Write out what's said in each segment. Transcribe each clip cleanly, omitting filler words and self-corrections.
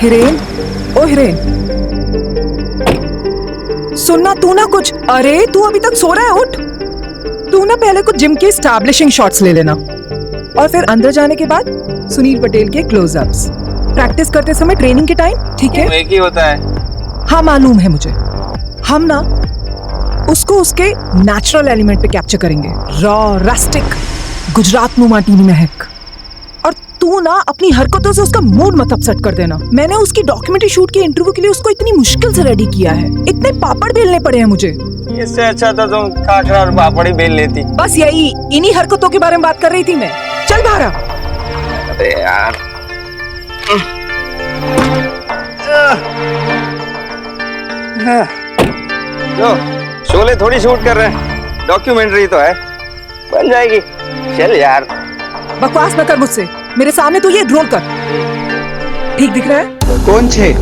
हिरेन, ओ हिरेन, सुनना तू ना कुछ। अरे तू अभी तक सो रहा है, उठ। तू ना पहले कुछ जिम के एस्टैब्लिशिंग शॉट्स ले लेना और फिर अंदर जाने के बाद सुनील पटेल के क्लोजअप्स। प्रैक्टिस करते समय ट्रेनिंग के टाइम, ठीक है? एक ही होता है। हाँ मालूम है मुझे। हम ना उसको उसके नेचुरल एलिमेंट पे कैप्चर करेंगे, रॉ, रस्टिक, गुजरात नु माटी में महक। और तू ना अपनी हरकतों से उसका मूड मत अपसेट कर देना। मैंने उसकी डॉक्यूमेंट्री शूट के इंटरव्यू के लिए उसको इतनी मुश्किल से रेडी किया है, इतने पापड़ बेलने पड़े हैं मुझे। इससे अच्छा तो तुम खाखरा और पापड़ ही बेल लेती। बस यही, इन्हीं हरकतों के बारे में बात कर रही थी मैं। चल बाहर आ। अरे यार, लो शोले थोड़ी शूट कर रहे हैं, डॉक्यूमेंट्री तो है, बन जाएगी। चल यार, बकवास न कर मुझसे, मेरे सामने तो ये रोल कर। ठीक दिख रहा है? कौन छे?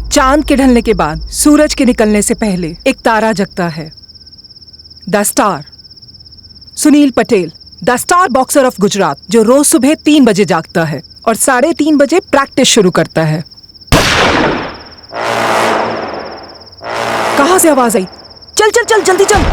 चांद के ढलने के बाद सूरज के निकलने से पहले एक तारा जगता है, the star. Sunil Patel, the star boxer of Gujarat, जो रोज सुबह 3 बजे जागता है और 3:30 बजे प्रैक्टिस शुरू करता है। कहां से आवाज आई? चल चल चल, जल्दी चल।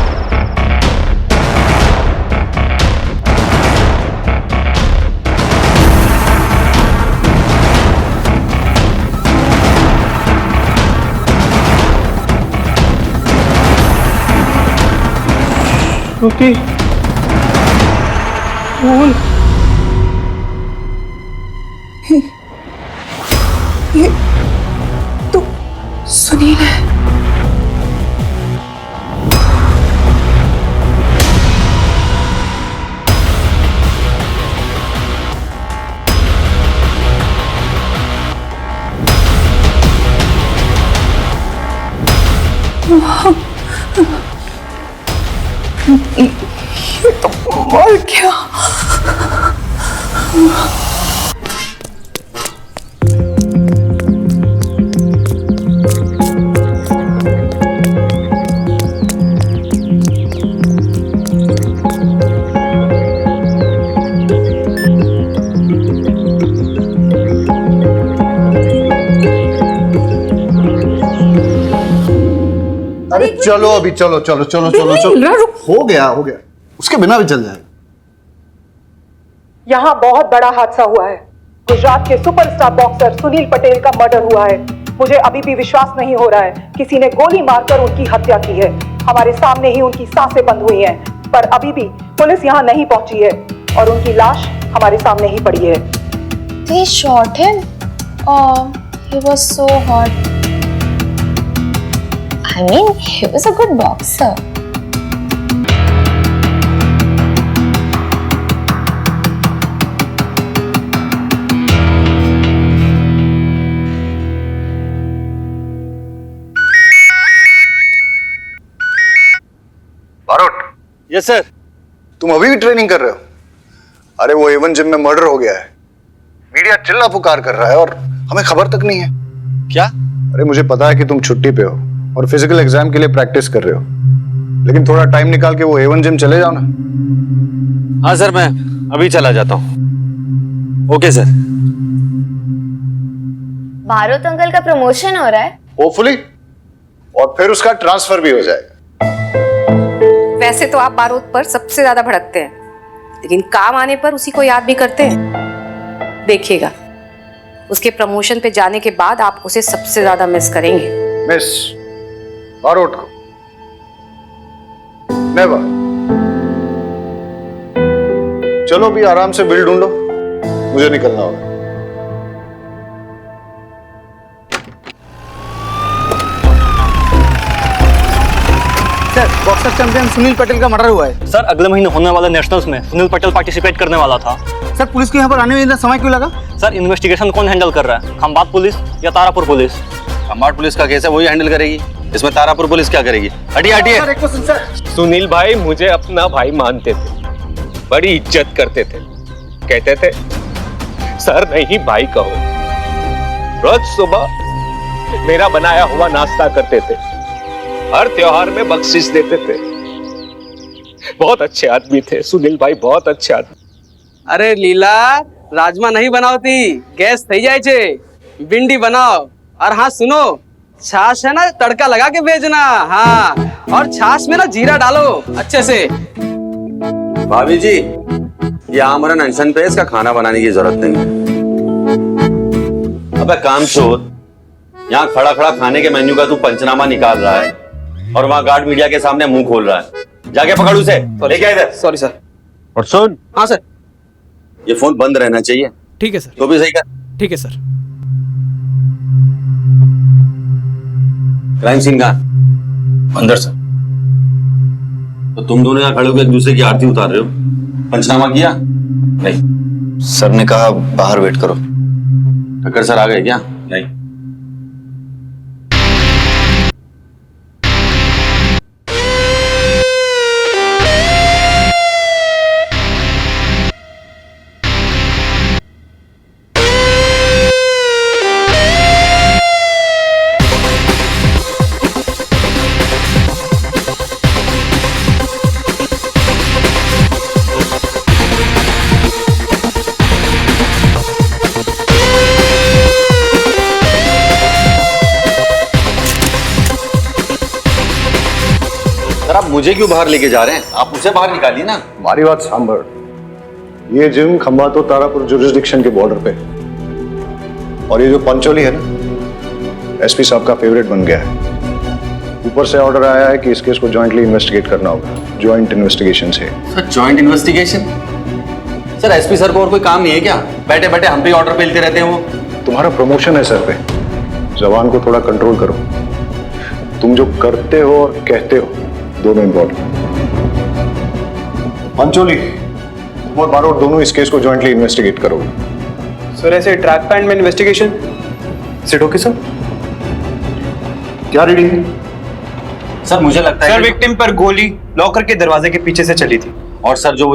रुकी फूल, ये तो सुनील है। ये तो मर गया। अरे चलो अभी, चलो चलो चलो चलो चलो, हो गया हो गया, उसके बिना भी चल जाएगा। यहाँ बहुत बड़ा हादसा हुआ है। गुजरात के सुपरस्टार बॉक्सर सुनील पटेल का मर्डर हुआ है। मुझे अभी भी विश्वास नहीं हो रहा है, किसी ने गोली मारकर उनकी हत्या की है। हमारे सामने ही उनकी सांसें बंद हुई हैं, पर अभी भी पुलिस यहाँ नहीं पहुंची है और उनकी लाश हमारे सामने ही पड़ी है। They shot him? Oh, he was so hot. I mean, he was a good boxer. Barot. Yes sir. तुम अभी भी ट्रेनिंग कर रहे हो? अरे वो A1 जिम में मर्डर हो गया है, मीडिया चिल्ला पुकार कर रहा है और हमें खबर तक नहीं है। क्या? अरे मुझे पता है कि तुम छुट्टी पे हो और फिजिकल एग्जाम के लिए प्रैक्टिस कर रहे हो, लेकिन थोड़ा टाइम निकाल के वो A1 जिम चले जाओ ना। हाँ सर, मैं अभी चला जाता हूँ। Okay sir. बारोत अंकल का प्रमोशन हो रहा है। होपफुली, और फिर उसका ट्रांसफर भी हो जाएगा। वैसे तो आप बारूद पर सबसे ज्यादा भड़कते हैं, लेकिन काम आने पर उसी को याद भी करते हैं। देखिएगा, उसके प्रमोशन पे जाने के बाद आप उसे सबसे ज्यादा मिस करेंगे। मिस बारोट को? नेवर। चलो भी आराम से बिल ढूंढो, मुझे निकलना होगा। Sir, boxer champion Sunil Patel का मर्डर हुआ है। सर, अगले महीने होने वाले नेशनल्स में सुनील पटेल पार्टिसिपेट करने वाला था। सर, पुलिस को यहाँ पर आने में इतना समय क्यों लगा? सर, इन्वेस्टिगेशन कौन हैंडल कर रहा है? खंबात पुलिस या तारापुर पुलिस? खंबात पुलिस का केस है, वही हैंडल करेगी। इसमें तारापुर पुलिस क्या करेगी? हटिए हटिए। सुनील भाई मुझे अपना भाई मानते थे, बड़ी इज्जत करते थे, कहते थे सर नहीं भाई कहो। रोज सुबह मेरा बनाया हुआ नाश्ता करते थे, हर त्योहार में बख्शिश देते थे। बहुत अच्छे आदमी थे सुनील भाई, बहुत अच्छे आदमी। अरे लीला, राजमा नहीं बनावती, गैस थई जाए छे, भिंडी बनाओ। और हाँ सुनो, छाछ है ना, तड़का लगा के भेजना। हाँ, और छाछ में ना जीरा डालो अच्छे से। भाभी जी, ये आमरन अनशन पे, इसका खाना बनाने की जरूरत नहीं है। अबे कामचोर, यहाँ खड़ा खड़ा खाने के मेन्यू का तू पंचनामा निकाल रहा है और वहाँ गार्ड मीडिया के सामने मुंह खोल रहा है। जाके पकड़ उसे, लेके आ इधर। Sorry sir. और सुन, हाँ सर। ये फोन बंद रहना चाहिए। ठीक है सर। तो भी सही कर। ठीक है सर। क्राइम सीन कहाँ? अंदर सर। तो तुम दोनों यहाँ खड़े होकर एक दूसरे की आरती उतार रहे हो, पंचनामा किया? नहीं। सर ने कहा बाहर वेट करो। ठक्कर सर आ गए क्या? नहीं। सर आप मुझे क्यों बाहर लेके जा रहे हैं? आप उसे बाहर निकालिए ना। हमारी बात सांभर। ये जिम खंबातो तारापुर जुरिस्डिक्शन के बॉर्डर पे, और ये जो पंचोली है ना, एसपी साहब का फेवरेट बन गया है। ऊपर से ऑर्डर आया है कि इस केस को जॉइंटली इन्वेस्टिगेट करना होगा। जॉइंट इन्वेस्टिगेशन से। Sir joint investigation? Sir SP sir को और कोई काम नहीं है क्या? बैठे बैठे हम पे ऑर्डर पेलते रहते हैं वो। तुम्हारा प्रमोशन है सर पे, जबान को थोड़ा कंट्रोल करो। तुम जो करते हो और कहते हो दोनों इंपॉर्टेंट। पंचोली और बारोट दोनों इस केस को जॉइंटली इन्वेस्टिगेट करोगे। सर ऐसे ट्रैक पैंट में इन्वेस्टिगेशन सिट ओके सर? क्या रीडिंग है? सर मुझे लगता है सर विक्टिम पर गोली लॉकर के दरवाजे के पीछे से चली थी, और सर जो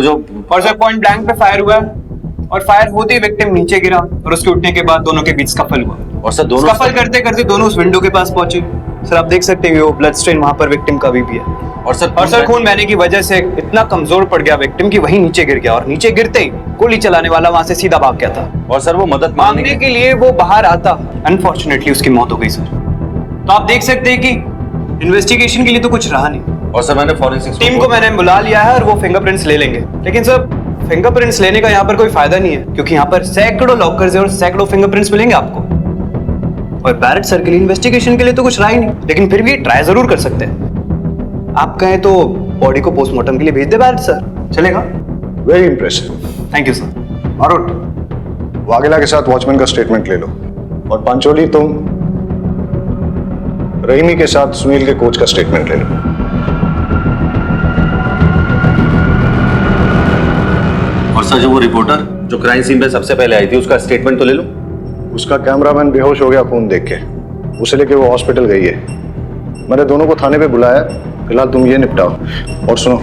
और सर पॉइंट ब्लैंक पे फायर हुआ और फायर होते ही विक्टिम नीचे गिरा और उसके उठने के बाद दोनों के बीच स्कफल हुआ। और सर दोनों स्कफल करते करते दोनों उस विंडो के पास पहुंचे। सर आप देख सकते हैं वो ब्लड स्टेन वहां पर विक्टिम का भी है। और सर खून बहने की वजह से इतना कमजोर पड़ गया विक्टिम कि वहीं नीचे गिर गया, और नीचे गिरते ही गोली चलाने वाला वहां से सीधा भाग गया था। और सर वो मदद मांगने के लिए वो बाहर आता, अनफॉर्चुनेटली उसकी मौत हो गई सर। तो आप देख सकते हैं कि इन्वेस्टिगेशन के लिए तो कुछ रहा नहीं। और सर मैंने फॉरेंसिक टीम को मैंने बुला लिया है और वो फिंगरप्रिंट्स ले लेंगे, लेकिन सर फिंगरप्रिंट्स लेने का यहाँ पर कोई फायदा नहीं है, क्योंकि यहाँ पर सैकड़ों लॉकर्स हैं और सैकड़ों फिंगरप्रिंट्स मिलेंगे आपको। और बैरेट सर के लिए इन्वेस्टिगेशन के लिए तो कुछ रहा ही नहीं, लेकिन फिर भी ट्राई जरूर कर सकते हैं। आप कहें तो बॉडी को पोस्टमार्टम के लिए भेज दे बैरेट सर, चलेगा? Very impressive, thank you sir. Barot, Vaghela के साथ वॉचमैन का स्टेटमेंट ले लो, और पंचोली तुम रहीमी के साथ सुनील के कोच का स्टेटमेंट ले लो। और सर जो वो रिपोर्टर जो क्राइम सीन पे सबसे पहले आई थी उसका स्टेटमेंट तो ले लो। उसका कैमरामैन बेहोश हो गया खून देख के, उसे लेके वो हॉस्पिटल गई है। मैंने दोनों को थाने पे बुलाया, फिलहाल तुम ये निपटाओ। और सुनो,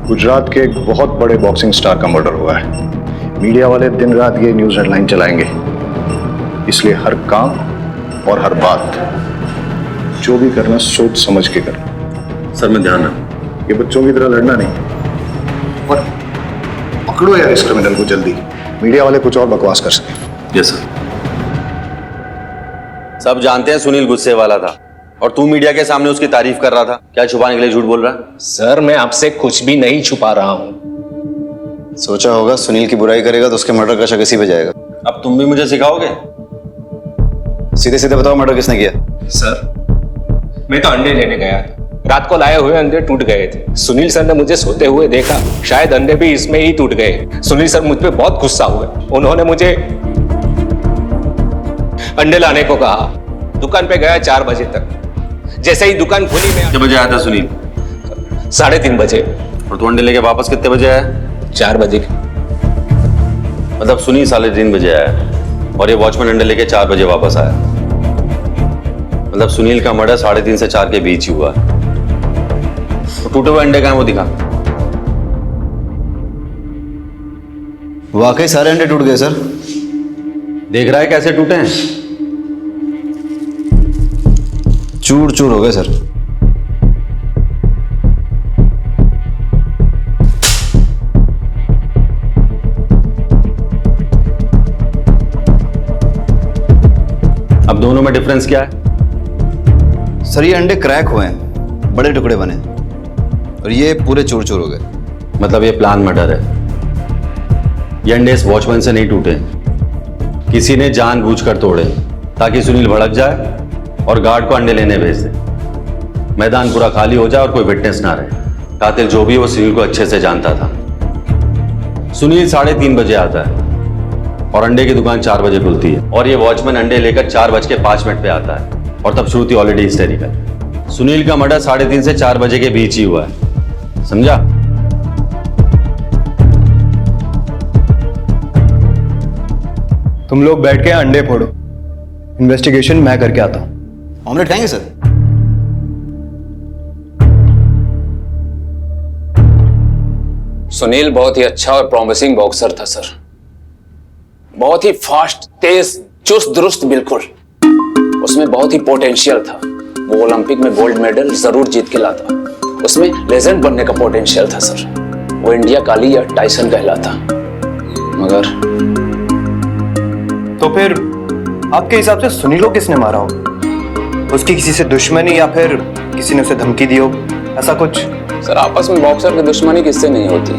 गुजरात के एक बहुत बड़े बॉक्सिंग स्टार का मर्डर हुआ है। मीडिया वाले दिन रात ये न्यूज हेडलाइन चलाएंगे, इसलिए हर काम और हर बात जो भी करना सोच समझ के करना। सर मैं ध्यान रखूं। ये बच्चों की तरह लड़ना नहीं, और पकड़ो यार इस क्रिमिनल को जल्दी, मीडिया वाले कुछ और बकवास कर सके। Yes sir. सब जानते हैं सुनील गुस्से वाला था, और तू मीडिया के सामने उसकी तारीफ कर रहा था। क्या छुपाने के लिए झूठ बोल रहा है? सर मैं आपसे कुछ भी नहीं छुपा रहा हूँ। सोचा होगा सुनील की बुराई करेगा तो उसके मर्डर का शक इसी पे जाएगा। अब तुम भी मुझे सिखाओगे? सीधे सीधे बताओ, मर्डर किसने किया? सर मैं तो अंडे लेने गया था, रात को लाए हुए अंडे टूट गए थे। सुनील सर ने मुझे सोते हुए देखा, शायद अंडे भी इसमें ही टूट गए। सुनील सर मुझ पे बहुत गुस्सा हुए, उन्होंने मुझे अंडे लाने को कहा। दुकान पे गया 4 बजे तक, जैसे ही दुकान खुली मैं कितने बजे आया था सुनील? 3:30 बजे। और तू अंडे लेके वापस कितने बजे आया? 4 बजे। मतलब सुनील 3:30 बजे आया और ये वॉचमैन अंडे लेके 4 बजे वापस आया। मतलब सुनील का मर्डर 3:30 से 4 के बीच ही हुआ। तो टूटे हुए अंडे कहाँ हैं वो दिखा। वाकई सारे अंडे टूट गए सर। देख रहा है कैसे टूटे हैं? चूर चूर हो गए सर। अब दोनों में डिफरेंस क्या है? सर ये अंडे क्रैक हुए हैं, बड़े टुकड़े बने, और ये पूरे चूर चूर हो गए। मतलब ये प्लान मर्डर है। ये अंडे इस वॉचमैन से नहीं टूटे, किसी ने जानबूझकर तोड़े ताकि सुनील भड़क जाए और गार्ड को अंडे लेने भेज दे। मैदान पूरा खाली हो जाए और कोई विटनेस ना रहे। कातिल जो भी वो सुनील को अच्छे से जानता था। सुनील 3:30 बजे आता है और अंडे की दुकान 4 बजे खुलती है, और ये वॉचमैन अंडे लेकर 4:05 पे आता है, और तब शुरू थी ऑलरेडी हिस्टेरिकल। सुनील का मर्डर 3:30 से 4 बजे के बीच ही हुआ है, समझा? तुम लोग बैठ के अंडे फोड़ो, इन्वेस्टिगेशन मैं करके आता हूं। ऑमलेट खाएंगे सर? सुनील बहुत ही अच्छा और प्रॉमिसिंग बॉक्सर था सर। बहुत ही फास्ट, तेज, चुस्त दुरुस्त, बिल्कुल। उसमें बहुत ही पोटेंशियल था। वो ओलंपिक में गोल्ड मेडल जरूर जीत के लाता। उसमें लेजेंड बनने का पोटेंशियल था सर। वो इंडिया काली या टाइसन कहलाता। मगर तो फिर आपके हिसाब से सुनील को किसने मारा हो? उसकी किसी से दुश्मनी या फिर किसी ने उसे धमकी दी हो, ऐसा कुछ? सर आपस में बॉक्सर की दुश्मनी किससे नहीं होती।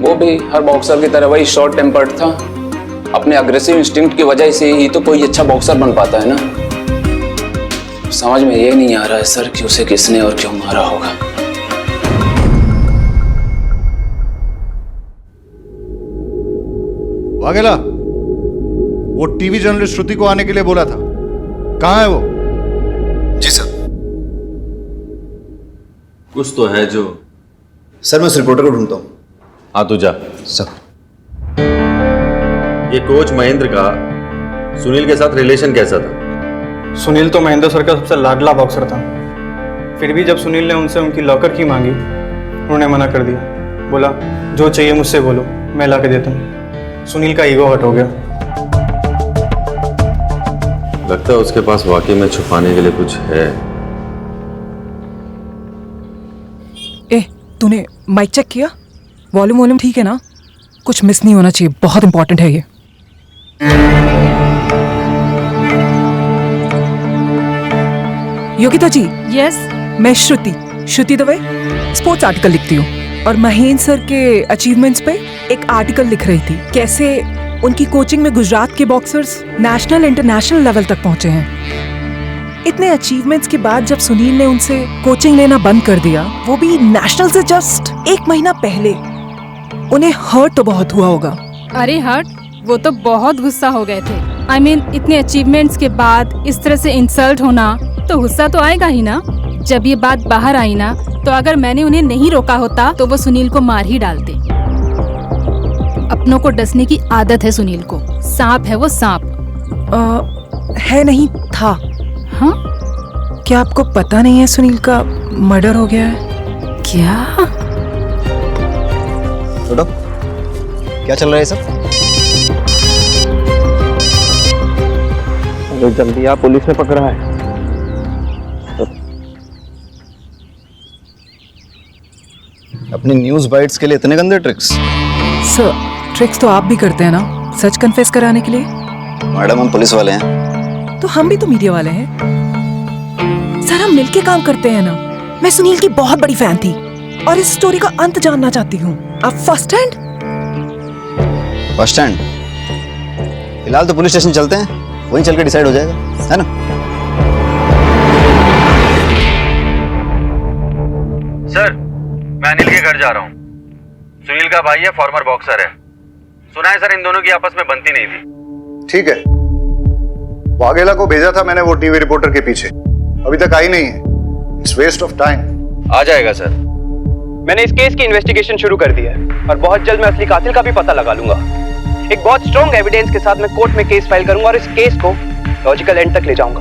वो भी हर बॉक्सर की तरह वही शॉर्ट टेम्पर्ड था। अपने अग्रेसिव इंस्टिंक्ट की वजह से ही तो कोई अच्छा बॉक्सर बन पाता है ना। समझ में ये नहीं आ रहा है सर कि उसे किसने और क्यों मारा होगा। वाघेला, वो टीवी जर्नलिस्ट श्रुति को आने के लिए बोला था, कहाँ है वो? जी सर। कुछ तो है जो। सर मैं उस रिपोर्टर को ढूंढता हूँ। हाँ तू जा। सर ये कोच महेंद्र का सुनील के साथ रिलेशन कैसा था? सुनील तो महेंद्र सर का सबसे लाडला बॉक्सर था। फिर भी जब सुनील ने उनसे उनकी लॉकर की मांगी, उन्होंने मना कर दिया। बोला जो चाहिए मुझसे बोलो, मैं ला के देता हूँ। सुनील का ईगो हर्ट हो गया। लगता है उसके पास वाकई में छुपाने के लिए कुछ है। ए, तूने माइक चेक किया? वॉल्यूम ठीक है ना? कुछ मिस नहीं होना चाहिए, बहुत इंपॉर्टेंट है ये। योगिता जी। यस। मैं श्रुति दवे स्पोर्ट्स आर्टिकल लिखती हूँ, और महेंद्र सर के अचीवमेंट्स पे एक आर्टिकल लिख रही थी। कैसे उनकी कोचिंग में गुजरात के बॉक्सर्स नेशनल इंटरनेशनल लेवल तक पहुंचे हैं। इतने अचीवमेंट्स के बाद जब सुनील ने उनसे कोचिंग लेना बंद कर दिया, वो भी नेशनल से जस्ट 1 महीना पहले, उन्हें हर्ट तो बहुत हुआ होगा। अरे हर्ट, वो तो बहुत गुस्सा हो गए थे। I mean, इतने अचीवमेंट्स के बाद इस तरह से इंसल्ट होना तो गुस्सा तो आएगा ही ना। जब ये बात बाहर आई ना, तो अगर मैंने उन्हें नहीं रोका होता तो वो सुनील को मार ही डालते। अपनों को डसने की आदत है सुनील को। सांप है वो, सांप। है नहीं था। हाँ? क्या आपको पता नहीं है सुनील का मर्डर हो गया है? क्या? छोड़ो, क्या चल रहा है सब? अरे जल्दी आप, पुलिस ने पकड़ा है। अपनी न्यूज बाइट्स के लिए इतने गंदे ट्रिक्स? सर, ट्रिक्स तो आप भी करते हैं ना, सच कन्फेस कराने के लिए। मैडम हम पुलिस वाले हैं। तो हम भी तो मीडिया वाले हैं सर, हम मिलके काम करते हैं ना। मैं सुनील की बहुत बड़ी फैन थी और इस स्टोरी का अंत जानना चाहती हूँ। आप फर्स्ट हैंड? First hand? फिलहाल तो पुलिस स्टेशन चलते हैं, वहीं चल के डिसाइड हो जाएगा, है ना? सर, मैं अनिल के घर जा रहा हूँ। सुनील का भाई है, फॉर्मर बॉक्सर है। सुना है सर इन दोनों की आपस में बनती नहीं थी। ठीक है, वाघेला को भेजा था मैंने वो टीवी रिपोर्टर के पीछे, अभी तक आई नहीं है। It's waste of time. आ जाएगा सर। मैंने इस केस की इन्वेस्टिगेशन शुरू कर दी है और बहुत जल्द मैं असली कातिल का भी पता लगा लूंगा। एक बहुत स्ट्रॉन्ग एविडेंस के साथ मैं कोर्ट में केस फाइल करूंगा और इस केस को लॉजिकल एंड तक ले जाऊंगा।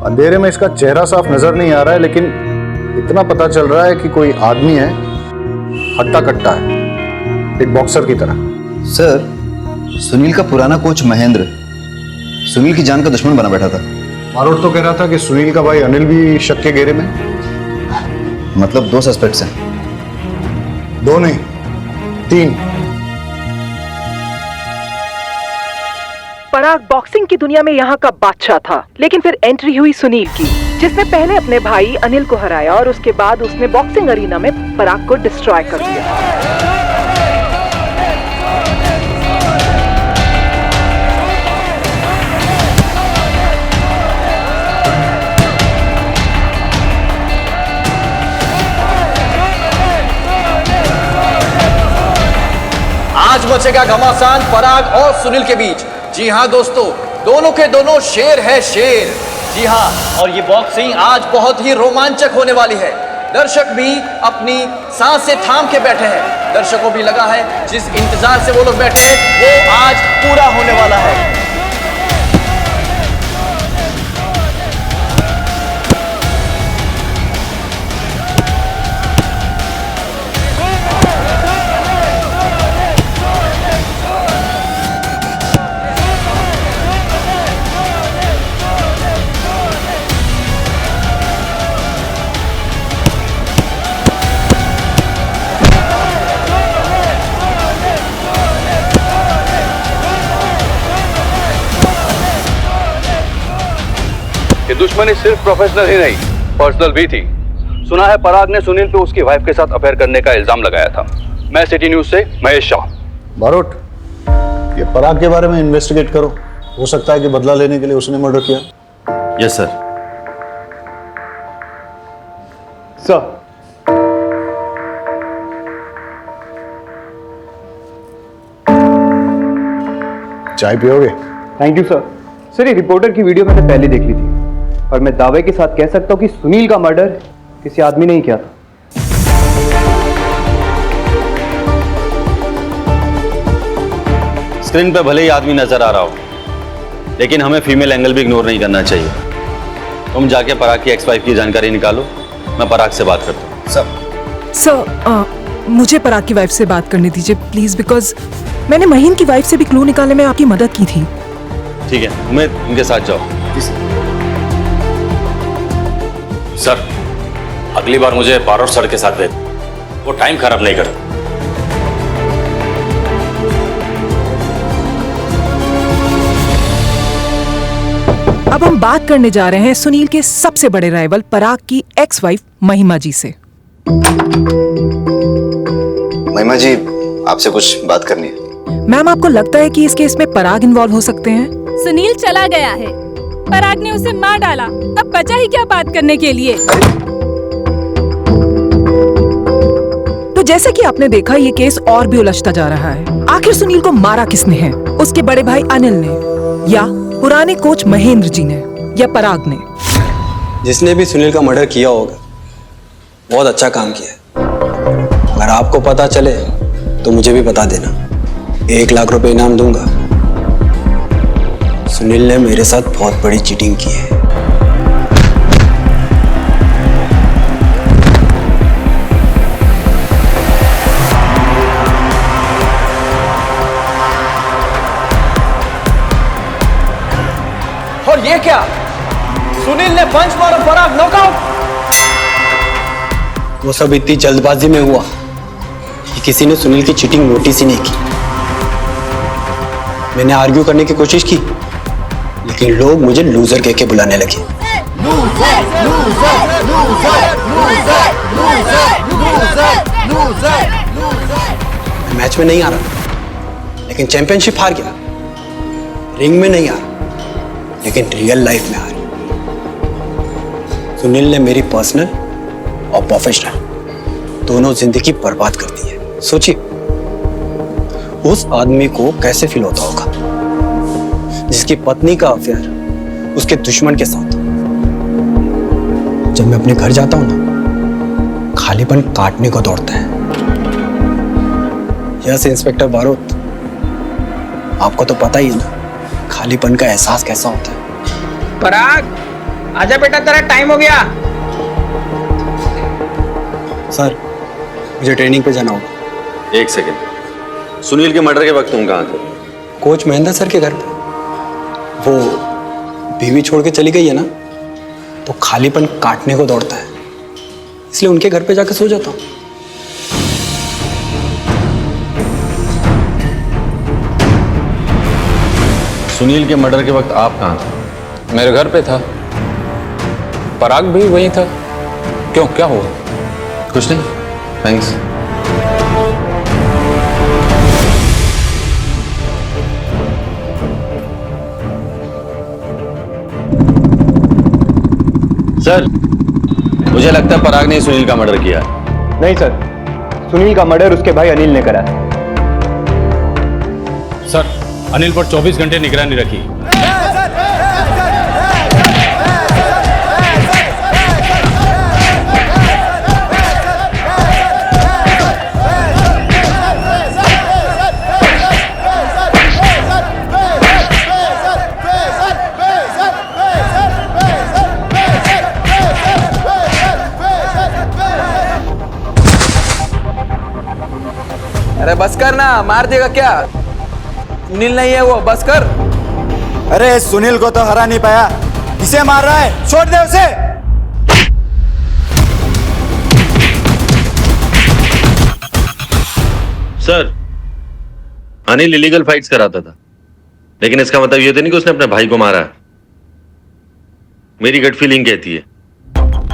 अंधेरे में इसका चेहरा साफ नजर नहीं आ रहा है, लेकिन इतना पता चल रहा है कि कोई आदमी है, हट्टा कट्टा है, एक बॉक्सर की तरह। सर, सुनील का पुराना कोच महेंद्र सुनील की जान का दुश्मन बना बैठा था। मारोट तो कह रहा था कि सुनील का भाई अनिल भी शक के घेरे में। मतलब 2 सस्पेक्ट्स हैं? 2 नहीं, 3। पराग बॉक्सिंग की दुनिया में यहाँ का बादशाह था, लेकिन फिर एंट्री हुई सुनील की, जिसने पहले अपने भाई अनिल को हराया और उसके बाद उसने बॉक्सिंग अरीना में पराग को डिस्ट्रॉय कर दिया। आज मचेगा घमासान पराग और सुनील के बीच। जी हाँ दोस्तों, दोनों के दोनों शेर है शेर। जी हाँ, और ये बॉक्सिंग आज बहुत ही रोमांचक होने वाली है। दर्शक भी अपनी सांसें थाम के बैठे हैं। दर्शकों भी लगा है जिस इंतजार से वो लोग बैठे हैं वो आज पूरा होने वाला है। ये दुश्मनी सिर्फ प्रोफेशनल ही नहीं, पर्सनल भी थी। सुना है पराग ने सुनील पे उसकी वाइफ के साथ अफेयर करने का इल्जाम लगाया था। मैं सिटी न्यूज से महेश शाह। बारोट, ये पराग के बारे में इन्वेस्टिगेट करो। हो सकता है कि बदला लेने के लिए उसने मर्डर किया। Yes sir. सर, चाय पियोगे? Thank you sir. सर, ये रिपोर्टर की वीडियो मैंने पहले देख ली थी और मैं दावे के साथ कह सकता हूँ कि सुनील का मर्डर किसी आदमी ने ही किया था। स्क्रीन पे भले ही आदमी नजर आ रहा हो, लेकिन हमें फीमेल एंगल भी इग्नोर नहीं करना चाहिए। तुम जाके पराग की एक्स-वाइफ की जानकारी निकालो, मैं पराग से बात करता हूँ। सर, मुझे पराग की वाइफ से बात करने दीजिए प्लीज, बिकॉज मैंने महीन की वाइफ से भी क्लू निकालने में आपकी मदद की थी। ठीक है, उम्मीद उनके साथ जाओ। सर, अगली बार मुझे बारोट सर के साथ भेज, वो टाइम खराब नहीं करते। अब हम बात करने जा रहे हैं सुनील के सबसे बड़े राइवल पराग की एक्स वाइफ महिमा जी से। महिमा जी, आपसे कुछ बात करनी है। मैम, आपको लगता है कि इस केस में पराग इन्वॉल्व हो सकते हैं? सुनील चला गया है, पराग ने उसे मार डाला, अब बचा ही क्या बात करने के लिए। तो जैसे कि आपने देखा, ये केस और भी उलझता जा रहा है। आखिर सुनील को मारा किसने है? उसके बड़े भाई अनिल ने, या पुराने कोच महेंद्र जी ने, या पराग ने? जिसने भी सुनील का मर्डर किया होगा बहुत अच्छा काम किया। अगर आपको पता चले तो मुझे भी बता देना, 1 लाख रुपए इनाम दूंगा। सुनील ने मेरे साथ बहुत बड़ी चीटिंग की है। और ये क्या? सुनील ने पंच मारा, पराग नॉकआउट। वो सब इतनी जल्दबाजी में हुआ कि किसी ने सुनील की चीटिंग नोटिस ही नहीं की। मैंने आर्ग्यू करने की कोशिश की, लेकिन लोग मुझे लूजर कह के बुलाने लगे। मैं मैच में नहीं आ रहा, लेकिन चैंपियनशिप हार गया। रिंग में नहीं आ रहा, लेकिन रियल लाइफ में आ रहा। सुनील ने मेरी पर्सनल और प्रोफेशनल दोनों जिंदगी बर्बाद कर दी है। सोचिए उस आदमी को कैसे फील होता होगा जिसकी पत्नी का अफेयर उसके दुश्मन के साथ। जब मैं अपने घर जाता हूं ना, खालीपन काटने को दौड़ता है। यस इंस्पेक्टर बारोट, आपको तो पता ही है ना खालीपन का एहसास कैसा होता है। पराग, आजा बेटा, तेरा टाइम हो गया। सर मुझे ट्रेनिंग पे जाना होगा। एक सेकंड, सुनील के मर्डर के वक्त तुम कहाँ थे? कोच महेंद्र सर के घर पे। वो बीवी छोड़ के चली गई है ना, तो खालीपन काटने को दौड़ता है, इसलिए उनके घर पे जाकर सो जाता हूँ। सुनील के मर्डर के वक्त आप कहाँ थे? मेरे घर पे था, पराग भी वहीं था। क्यों, क्या हुआ? कुछ नहीं, थैंक्स। सर, मुझे लगता है पराग ने सुनील का मर्डर किया है। नहीं सर, सुनील का मर्डर उसके भाई अनिल ने करा है। सर, अनिल पर 24 घंटे निगरानी रखी। अरे बस कर ना, मार देगा क्या? सुनील नहीं है वो, बस कर। अरे सुनील को तो हरा नहीं पाया, किसे मार रहा है? छोड़ दे उसे। सर, अनिल इलीगल फाइट्स कराता था, लेकिन इसका मतलब ये तो नहीं कि उसने अपने भाई को मारा है। मेरी गट फीलिंग कहती है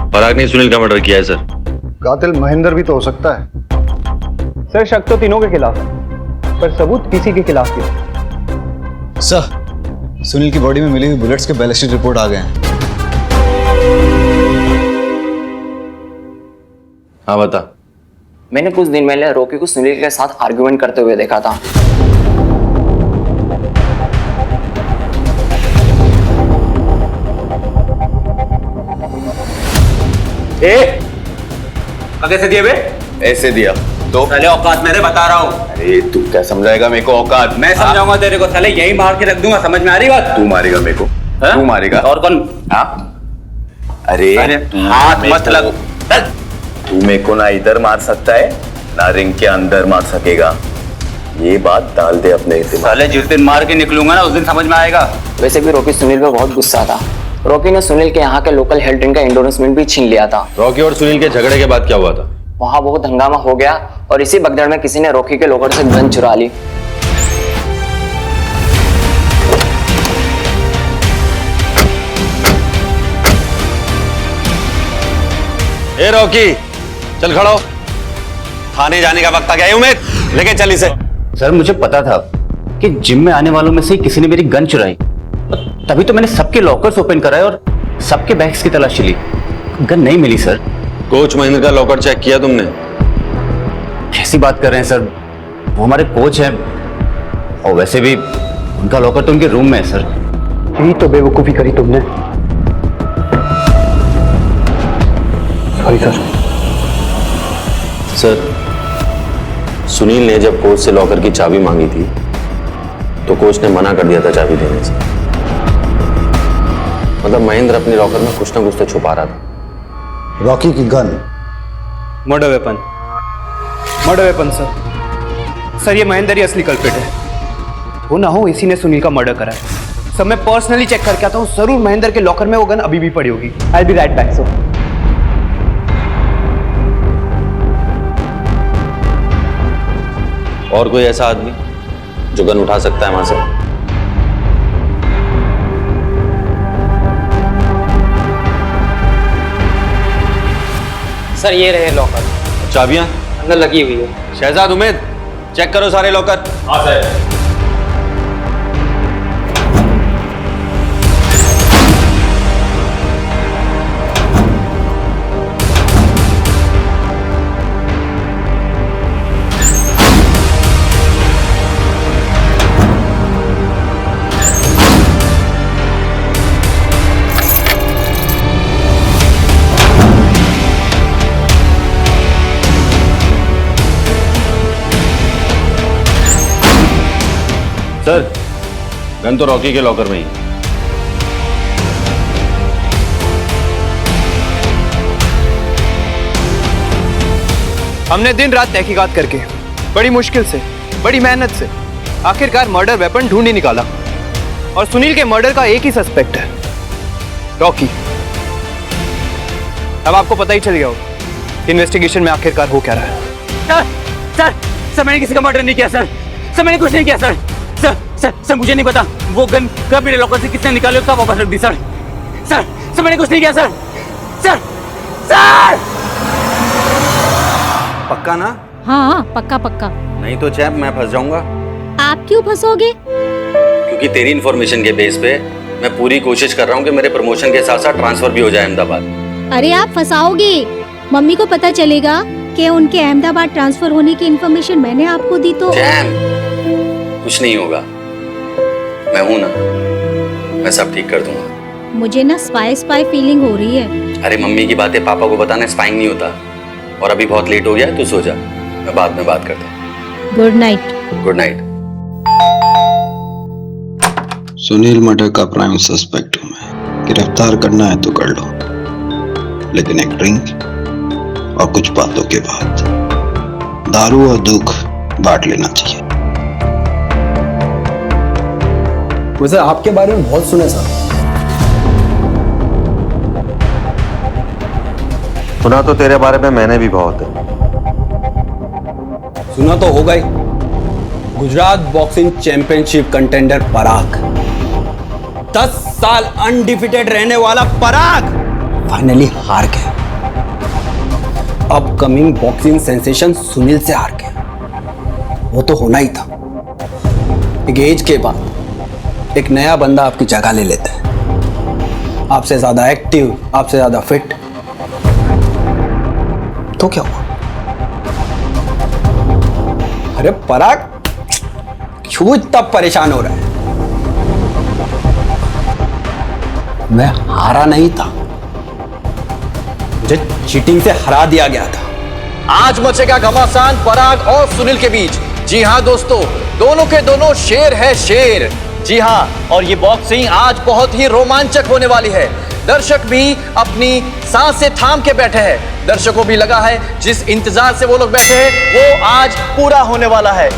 पराग ने सुनील का मर्डर किया है सर। कातिल महेंद्र भी तो हो सकता है। सर शक तो तीनों के खिलाफ है, पर सबूत किसी के खिलाफ नहीं। सर, सुनील की बॉडी में मिली हुई बुलेट्स के बैलिस्टिक रिपोर्ट आ गए हैं। हाँ बता। मैंने कुछ दिन पहले रॉकी को सुनील के साथ आर्गुमेंट करते हुए देखा था। कैसे दिए बे? ऐसे दिया तो साले औकात मेरे बता रहा हूँ। अरे तू क्या समझाएगा मेरे को औकात? मैं समझाऊंगा तेरे को, साले यही मार के रख दूंगा, समझ में आ रही बात? तू मारेगा मेरे को? तू मारेगा? और कौन? हाँ? अरे हाथ मत लगो। तू मेरे को ना इधर मार सकता है ना रिंग के अंदर मार सकेगा, ये बात डाल दे अपने दिमाग। साले जिस दिन मार के निकलूंगा ना, उस दिन समझ में आएगा। वैसे भी रॉकी सुनील पे बहुत गुस्सा था। रॉकी ने सुनील के यहाँ के लोकल हेल्थ ड्रिंक का एंडोर्समेंट भी छीन लिया था। रॉकी और सुनील के झगड़े के बाद क्या हुआ था? वहां बहुत हंगामा हो गया और इसी भगदड़ में किसी ने रॉकी के लॉकर से गन चुरा ली। ए रॉकी, चल खड़ा हो, थाने जाने का वक्त आ गया। उम्मीद लेके चल इसे। सर मुझे पता था कि जिम में आने वालों में से किसी ने मेरी गन चुराई, तभी तो मैंने सबके लॉकर्स ओपन कराए और सबके बैग्स की तलाशी ली। गन नहीं मिली सर। कोच महेंद्र का लॉकर चेक किया तुमने? कैसी बात कर रहे हैं सर, वो हमारे कोच हैं, और वैसे भी उनका लॉकर तो उनके रूम में है सर। यही तो बेवकूफी करी तुमने। Sorry sir. सर, सुनील ने जब कोच से लॉकर की चाबी मांगी थी तो कोच ने मना कर दिया था चाबी देने से। मतलब महेंद्र अपने लॉकर में कुछ ना कुछ तो छुपा रहा था। रॉकी की gun murder weapon. Murder weapon sir. Sir ये महेंद्र ही असली कल्प्रिट है। वो ना हो इसी ने सुनील का मर्डर करा है। सर मैं पर्सनली चेक करके आता हूँ, जरूर महेंद्र के लॉकर में वो गन अभी भी पड़ी होगी। I will be right back sir. और कोई ऐसा आदमी जो गन उठा सकता है वहां से? सर ये रहे लॉकर। चाबियां अंदर लगी हुई है। शहजाद उमेद, चेक करो सारे लॉकर। हाँ सर। सर, गन तो रॉकी के लॉकर में ही। हमने दिन रात तहकीकात करके बड़ी मुश्किल से, बड़ी मेहनत से आखिरकार मर्डर वेपन ढूंढ ही निकाला और सुनील के मर्डर का एक ही सस्पेक्ट है, रॉकी। अब आपको पता ही चल गया होगा इन्वेस्टिगेशन में आखिरकार हो क्या रहा है। सर मैंने किसी का मर्डर नहीं किया सर। सर मैंने कुछ नहीं किया सर। सर मुझे नहीं पता वो गन कब मेरे लॉकर से किसने निकाली और कब वापस रख दी सर। सर मैंने कुछ नहीं किया सर। सर पक्का ना? हाँ पक्का पक्का। नहीं तो चैप मैं फंस जाऊंगा। आप क्यों फंसोगे? क्योंकि तेरी इन्फॉर्मेशन के बेस पे मैं पूरी कोशिश कर रहा हूँ कि मेरे प्रमोशन के साथ साथ ट्रांसफर भी हो जाए अहमदाबाद। अरे आप फंसाओगे, मम्मी को पता चलेगा कि उनके अहमदाबाद ट्रांसफर होने की इन्फॉर्मेशन मैंने आपको दी तो। जैम, कुछ नहीं होगा, मैं हूं ना, मैं सब ठीक कर दूंगा। मुझे ना स्पाई फीलिंग हो रही है। अरे मम्मी की बातें पापा को बताना स्पाइंग नहीं होता। और अभी बहुत लेट हो गया है, तू सो जा, मैं बाद में बात करता हूँ। Good night. Good night. Sunil murder का प्राइम सस्पेक्ट हूं मैं। गिरफ्तार करना है तो कर लो, लेकिन एक ड्रिंक और कुछ बातों के बाद दारू और दुख बांट लेना चाहिए। वैसे आपके बारे में बहुत सुना सर। सुना तो तेरे बारे में मैंने भी बहुत है। सुना तो होगा ही। गुजरात बॉक्सिंग चैंपियनशिप कंटेंडर पराग, 10 साल अनडिफिटेड रहने वाला पराग फाइनली हार गया। अपकमिंग बॉक्सिंग सेंसेशन सुनील से हार गया। वो तो होना ही था। एक एज के बाद एक नया बंदा आपकी जगह ले लेता है, आपसे ज्यादा एक्टिव, आपसे ज्यादा फिट। तो क्या हुआ? अरे पराग क्यों इतना परेशान हो रहा है? मैं हारा नहीं था, मुझे चीटिंग से हरा दिया गया था। आज मचेगा घमासान पराग और सुनील के बीच। जी हां दोस्तों, दोनों के दोनों शेर है शेर। जी हां, और ये बॉक्सिंग आज बहुत ही रोमांचक होने वाली है। दर्शक भी अपनी सांसें थाम के बैठे हैं। दर्शकों को भी लगा है जिस इंतजार से वो लोग बैठे हैं वो आज पूरा होने वाला है।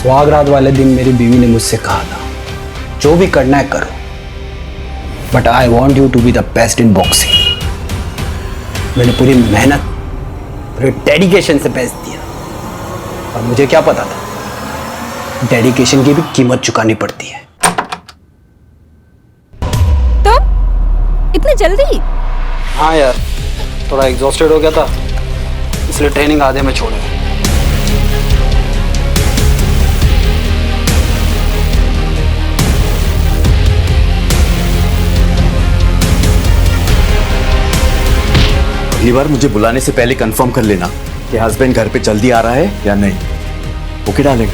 सुहागरात वाले दिन मेरी बीवी ने मुझसे कहा था, जो भी करना है करो, but I want you to be the best in boxing. मैंने पूरी मेहनत, पूरे डेडिकेशन से बेस्ट दिया, और मुझे क्या पता था डेडिकेशन की भी कीमत चुकानी पड़ती है। तो इतनी जल्दी? हाँ यार, थोड़ा एग्जॉस्टेड हो गया था, इसलिए ट्रेनिंग आधे में छोड़ दिया। अगली बार मुझे बुलाने से पहले कंफर्म कर लेना कि हस्बैंड घर पे जल्दी आ रहा है या नहीं। ओके डालेंगे।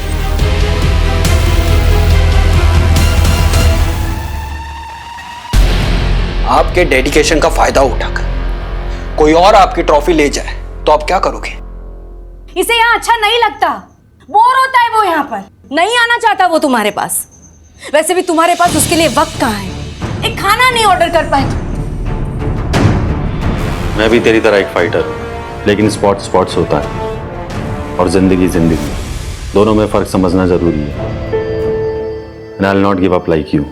आपके डेडिकेशन का फायदा उठाकर कोई और आपकी ट्रॉफी ले जाए तो आप क्या करोगे? इसे यहाँ अच्छा नहीं लगता, बोर होता है वो यहाँ पर, नहीं आना चाहता वो तुम्हारे पास। वैसे भी तुम्हारे पास उसके लिए वक्त कहाँ है, एक खाना नहीं ऑर्डर कर पाए। मैं भी तेरी तरह एक फाइटर हूं, लेकिन स्पोर्ट्स होता है और जिंदगी दोनों में फर्क समझना जरूरी है। And I'll not give up like you.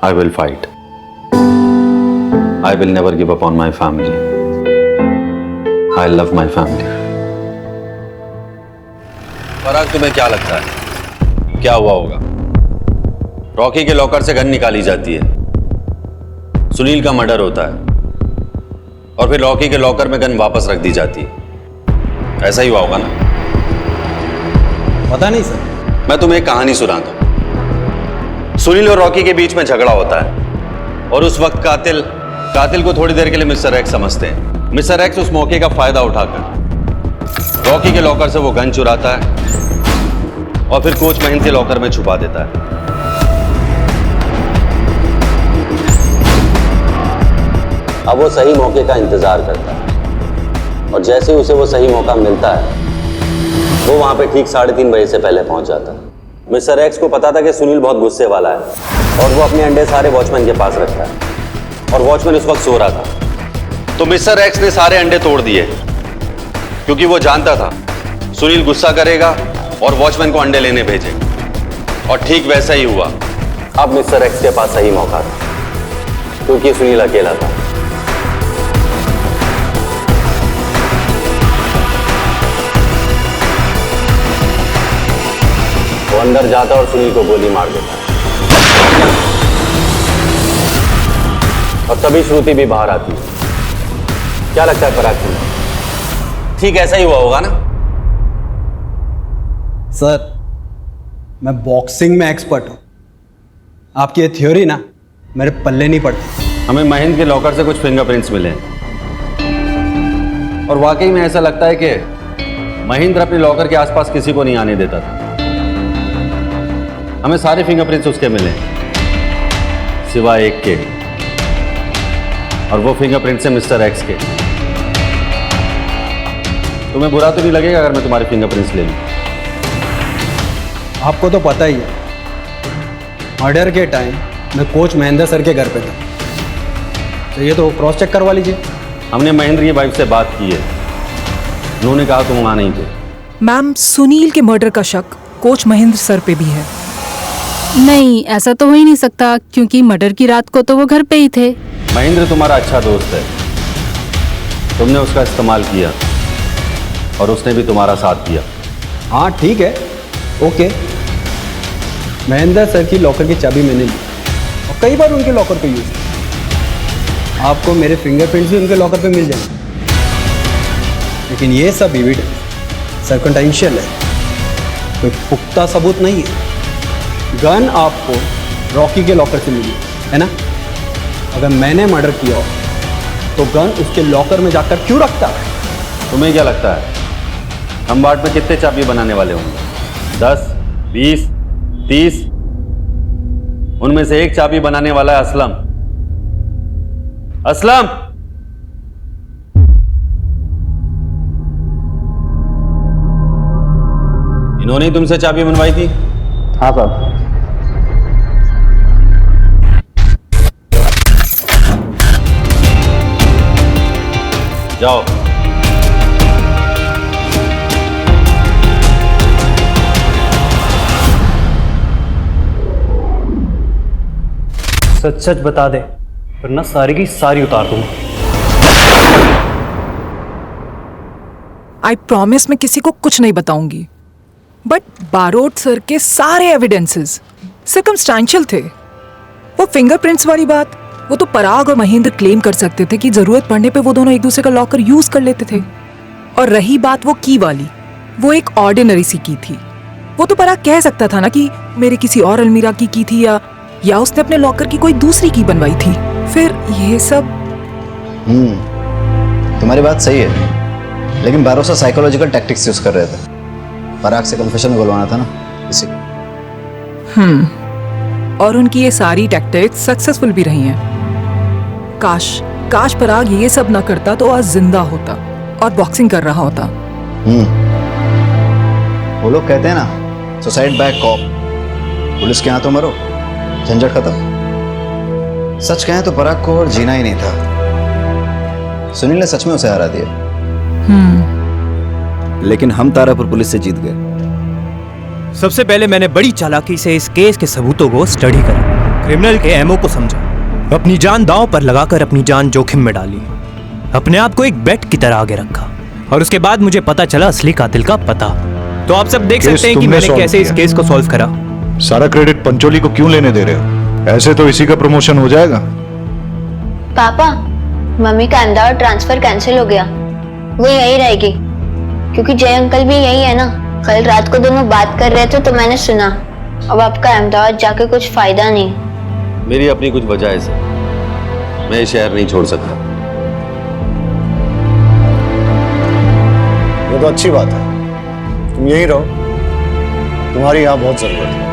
I will fight. I will never give up on my family. I love my family. पराग, तुम्हें क्या लगता है क्या हुआ होगा? रॉकी के लॉकर से गन निकाली जाती है, सुनील का मर्डर होता है, और फिर रॉकी के लॉकर में गन वापस रख दी जाती है। ऐसा ही हुआ होगा ना? पता नहीं सर। मैं तुम्हें एक कहानी सुनाता हूं। सुनील और रॉकी के बीच में झगड़ा होता है। और उस वक्त कातिल को थोड़ी देर के लिए मिस्टर एक्स समझते हैं। मिस्टर एक्स उस मौके का फायदा उठाकर रॉकी के लॉकर से वो गन चुराता है और फिर कोच महेंद्र के लॉकर में छुपा देता है। अब वो सही मौके का इंतजार करता है और जैसे ही उसे वो सही मौका मिलता है वो वहां पे ठीक 3:30 बजे से पहले पहुंच जाता है। मिस्टर एक्स को पता था कि सुनील बहुत गुस्से वाला है और वो अपने अंडे सारे वॉचमैन के पास रखता है और वॉचमैन उस वक्त सो रहा था। तो मिस्टर एक्स ने सारे अंडे तोड़ दिए क्योंकि वो जानता था सुनील गुस्सा करेगा और वॉचमैन को अंडे लेने भेजेगा और ठीक वैसा ही हुआ। अब मिस्टर एक्स के पास सही मौका था क्योंकि सुनील अकेला था। वो अंदर जाता और सुनील को गोली मार देता और तभी श्रुति भी बाहर आती है। क्या लगता है पराग तुम्हें? ठीक ऐसा ही हुआ होगा ना? सर, मैं बॉक्सिंग में एक्सपर्ट हूं। आपकी ये थ्योरी ना मेरे पल्ले नहीं पड़ती। हमें महेंद्र के लॉकर से कुछ फिंगरप्रिंट्स मिले और वाकई में ऐसा लगता है कि महेंद्र अपने लॉकर के आसपास किसी को नहीं आने देता था। हमें सारे फिंगरप्रिंट्स उसके मिले सिवाय एक के, और वो फिंगरप्रिंट्स है मिस्टर एक्स के। तुम्हें बुरा तो नहीं लगेगा अगर मैं तुम्हारे फिंगरप्रिंट्स ले लूं? आपको तो पता ही है, मर्डर के टाइम मैं कोच महेंद्र सर के घर पे था, तो ये तो क्रॉस चेक करवा लीजिए। हमने महेंद्र की वाइफ से बात की है, उन्होंने कहा तुम वहां नहीं थे। मैम, सुनील के मर्डर का शक कोच महेंद्र सर पे भी है। नहीं, ऐसा तो हो ही नहीं सकता क्योंकि मर्डर की रात को तो वो घर पे ही थे। महेंद्र तुम्हारा अच्छा दोस्त है, तुमने उसका इस्तेमाल किया और उसने भी तुम्हारा साथ दिया। हाँ ठीक है, ओके। महेंद्र सर की लॉकर की चाबी मैंने ली और कई बार उनके लॉकर पे यूज किया। आपको मेरे फिंगरप्रिंट्स भी उनके लॉकर पे मिल जाएंगे, लेकिन ये सब एविडेंस सर्कमस्टेंशियल है, कोई पुख्ता सबूत नहीं है। गन आपको रॉकी के लॉकर से मिली है ना? अगर मैंने मर्डर किया हो तो गन उसके लॉकर में जाकर क्यों रखता है? तुम्हें क्या लगता है हम बाट में कितने चाबी बनाने वाले होंगे? 10, 20, 30? उनमें से एक चाबी बनाने वाला है असलम। असलम, इन्होंने ही तुमसे चाबी बनवाई थी? हाँ साहब। जाओ। सच सच बता दे वरना सारी की सारी उतार दूंगा। आई प्रॉमिस मैं किसी को कुछ नहीं बताऊंगी, बट बारोट सर के सारे एविडेंसेस सर्कमस्टेंशियल थे। वो फिंगरप्रिंट्स वाली बात वो तो पराग और महेंद्र क्लेम कर सकते थे कि जरूरत पड़ने पे वो दोनों एक दूसरे का लॉकर यूज कर लेते थे। और रही बात वो की वाली, वो एक ऑर्डिनरी सी की थी। वो तो पराग कह सकता था ना कि मेरे किसी और अलमीरा की थी या उसने अपने लॉकर की कोई दूसरी की बनवाई थी। फिर ये सब तुम्हारी बात सही है, लेकिन भरोसा साइकोलॉजिकल टैक्टिक्स यूज कर रहे थे। पराग से कन्फेशन में बुलवाना था ना इसी। और उनकी ये सारी टैक्टिक्स सक्सेसफुल भी रही हैं। काश पराग ये सब ना करता तो आज जिंदा होता और बॉक्सिंग कर रहा होता। वो लोग कहते हैं ना, सुसाइड बाय कॉप, पुलिस के हाथों मरो, झंझट खत्म। सच कहें तो पराग को और जीना ही नहीं था। सुनील ने सच में उसे हरा दिया, लेकिन हम तारापुर पुलिस से जीत गए। सबसे पहले मैंने बड़ी चालाकी से इस केस के सबूतों को स्टडी करा, क्रिमिनल के एमओ को समझा, अपनी जान दांव पर लगाकर अपनी जान जोखिम में डाली, अपने आप को एक बेट की तरह आगे रखा, और उसके बाद मुझे पता चला असली कातिल का पता। तो आप सब देख सकते हैं कि मैंने कैसे इस केस को सॉल्व करा। सारा क्रेडिट पंचोली को क्यों लेने दे रहे हो? ऐसे तो इसी का प्रमोशन हो जाएगा। पापा, मम्मी का अहमदाबाद ट्रांसफर कैंसिल हो गया, वो यही रहेगी, क्योंकि जय अंकल भी यही है ना। कल रात को दोनों बात कर रहे थे तो मैंने सुना। अब आपका अहमदाबाद जाके कुछ फायदा नहीं। मेरी अपनी कुछ वजह है। मैं ये शहर नहीं छोड़ सकता। ये तो अच्छी बात है, तुम यहीं रहो, तुम्हारी यहाँ बहुत जरूरत है।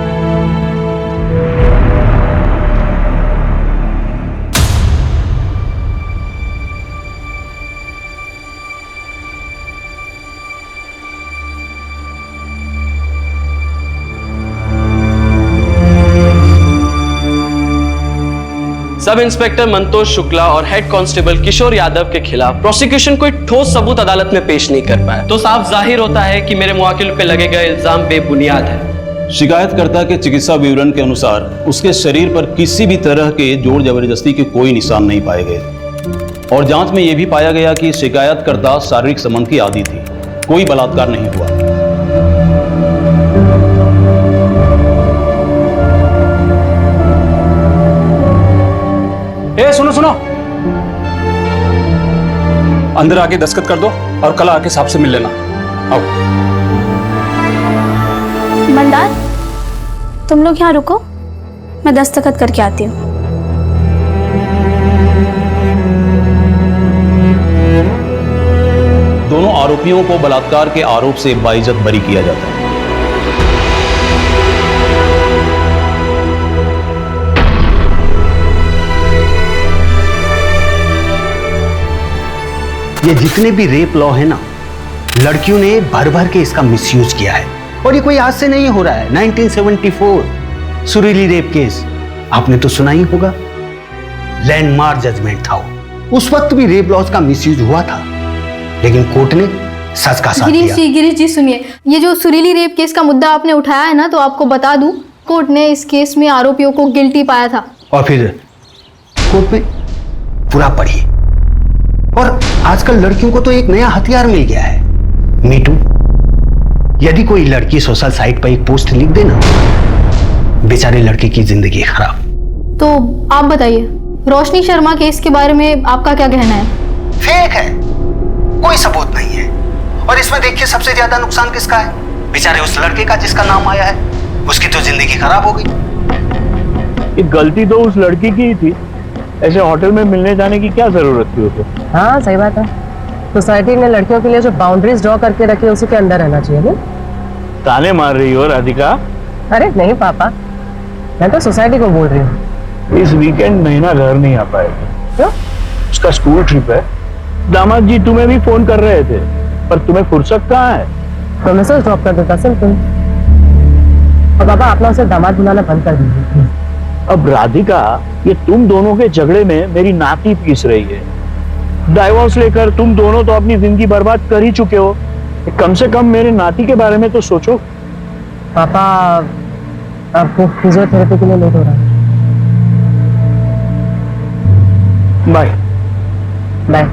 सब इंस्पेक्टर मंतोष शुक्ला और हेड कांस्टेबल किशोर यादव के खिलाफ प्रोसिक्यूशन कोई ठोस सबूत अदालत में पेश नहीं कर पाया, तो साफ जाहिर होता है कि मेरे मुवक्किल पे लगे गए इल्जाम बेबुनियाद है। शिकायतकर्ता के चिकित्सा विवरण के अनुसार उसके शरीर पर किसी भी तरह के जोर जबरदस्ती के कोई निशान नहीं पाए गए और जांच में यह भी पाया गया कि शिकायतकर्ता शारीरिक संबंध की आदी थी, कोई बलात्कार नहीं हुआ। सुनो सुनो, अंदर आके दस्तखत कर दो और कल आके साहब से मिल लेना। आओ। मंदार, तुम लोग यहाँ रुको, मैं दस्तखत करके आती हूँ। दोनों आरोपियों को बलात्कार के आरोप से बाइज्जत बरी किया जाता है। ये जितने भी रेप लॉ है ना, लड़कियों ने भर भर के इसका मिसयूज किया है और ये कोई आज से नहीं हो रहा है। 1974 सुरीली रेप केस आपने तो सुना ही होगा, लैंडमार्क जजमेंट था वो। उस वक्त भी रेप लॉज का मिसयूज हुआ था, लेकिन कोर्ट ने सच का साथ दिया। गिरीश जी सुनिए, ये जो सुरीली रेप केस का मुद्दा आपने उठाया है ना, तो आपको बता दूं, कोर्ट ने इस केस में आरोपियों को गिल्टी पाया था। और फिर कोर्ट में पूरा पढ़िए। और आजकल लड़कियों को तो एक नया हथियार मिल गया है, मीटू। यदि कोई लड़की सोशल साइट पर एक पोस्ट लिख देना, बेचारे लड़के की जिंदगी खराब। तो आप बताइए, रोशनी शर्मा केस के बारे में आपका क्या कहना है? फेक है, कोई सबूत नहीं है। और इसमें देखिए सबसे ज्यादा नुकसान किसका है? बेचारे उस लड़के का जिसका नाम आया है, उसकी तो जिंदगी खराब हो गई। ये गलती तो उस लड़की की ही थी, ऐसे होटल में मिलने जाने की क्या जरूरत थी उसे? हाँ सही बात है, सोसाइटी ने लड़कियों के लिए जो बाउंड्रीज ड्रॉ करके रखी है उसी के अंदर रहना चाहिए ना? ताने मार रही हो राधिका? अरे नहीं पापा, मैं तो सोसाइटी को बोल रही हूँ। इस वीकेंड नैना घर नहीं आ पाएगी। क्यों? उसका स्कूल ट्रिप है। दामाद जी तुम्हें भी फोन कर रहे थे, पर तुम्हें फुर्सत कहाँ है? तो मैसेज ड्रॉप कर देता सिंपल। और पापा अपना उसे दामाद बुलाना बंद कर दीजिए। अब राधिका, ये तुम दोनों के झगड़े में मेरी नाती पीस रही है। डाइवोर्स लेकर तुम दोनों तो अपनी जिंदगी बर्बाद कर ही चुके हो, कम से कम मेरे नाती के बारे में तो सोचो। पापा आपको फिजियोथेरेपी के लिए लेट हो रहा है। Bye bye.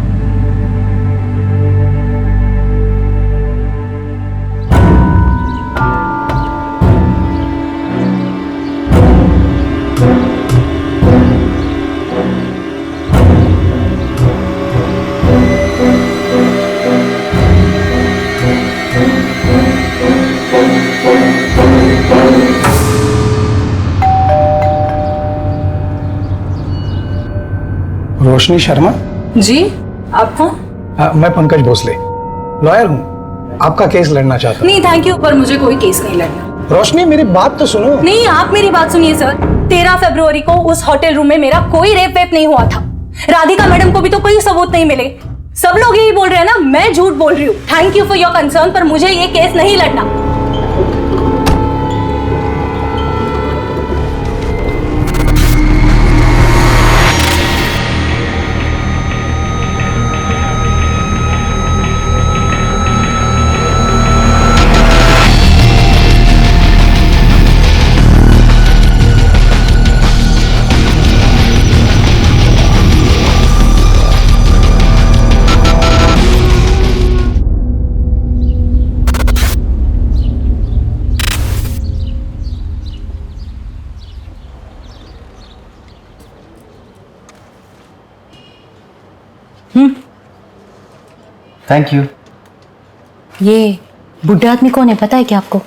रोशनी शर्मा जी, आप कौन? मैं पंकज भोसले, लॉयर हूँ। आपका केस लड़ना चाहता हूँ। नहीं थैंक यू, पर मुझे कोई केस नहीं लड़ना। रोशनी मेरी बात तो सुनो। नहीं, आप मेरी बात सुनिए सर। 13 फरवरी को उस होटल रूम में मेरा कोई रेप वेप नहीं हुआ था। राधिका मैडम को भी तो कोई सबूत नहीं मिले। सब लोग यही बोल रहे हैं ना, मैं झूठ बोल रही हूँ। Thank you for your concern, पर मुझे ये केस नहीं लड़ना। Thank you. ये बुढ़े आदमी कौन है, पता है क्या आपको?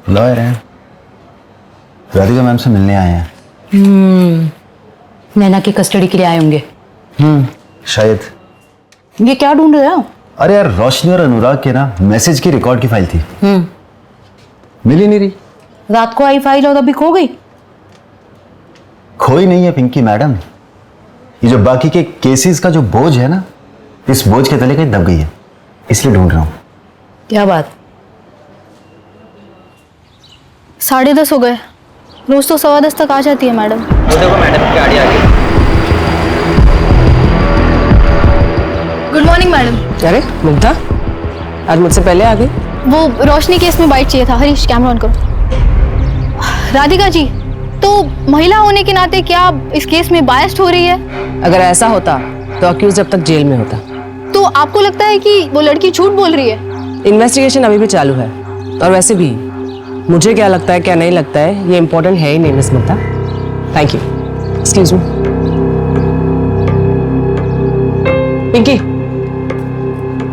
लॉयर हैं, राधिका मैम से मिलने आए हैं। नैना की कस्टडी के लिए आए होंगे। शायद। ये क्या ढूंढ रहे हो? अरे यार, रोशनी और अनुराग के ना मैसेज की रिकॉर्ड की फाइल थी, मिल ही नहीं रही। रात को आई फाइल और अभी खो गई। खोई नहीं है पिंकी मैडम, ये जो बाकी के केसेस का जो बोझ है ना, इस बोझ के तले कहीं दब गई है, इसलिए ढूंढ रहा हूं। क्या बात? 10:30 हो गए। रोज तो 10:15 तक आ जाती है मैडम। वो देखो मैडम की गाड़ी आ गई। Good morning madam. अरे मुग्धा, आज मुझसे पहले आ गई। वो रोशनी केस में बाइट चाहिए था। हरीश, कैमरा ऑन करो। राधिका जी, तो महिला होने के नाते क्या आप इस केस में बायस्ड हो रही है? अगर ऐसा होता तो अक्यूज जब तक जेल में होता। तो आपको लगता है कि वो लड़की झूठ बोल रही है? इन्वेस्टिगेशन अभी भी चालू है, और वैसे भी मुझे क्या लगता है क्या नहीं लगता है ये इम्पोर्टेंट है ही नहीं miss Mugdha. Thank you. Excuse me. Pinky,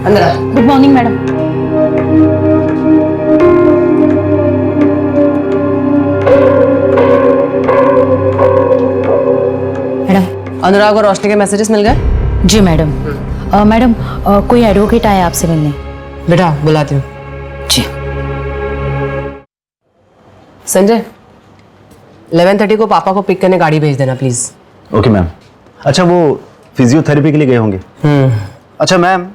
अंदर आ। Good morning madam. अनुराग और रोशनी के मैसेजेस मिल गए? जी मैडम। मैडम, कोई एडवोकेट आया आपसे मिलने। बेटा बुलाती हूँ। जी। संजय, 11:30 को पापा को पिक करने गाड़ी भेज देना प्लीज। Okay ma'am. अच्छा, वो फिजियोथेरेपी के लिए गए होंगे। अच्छा मैम,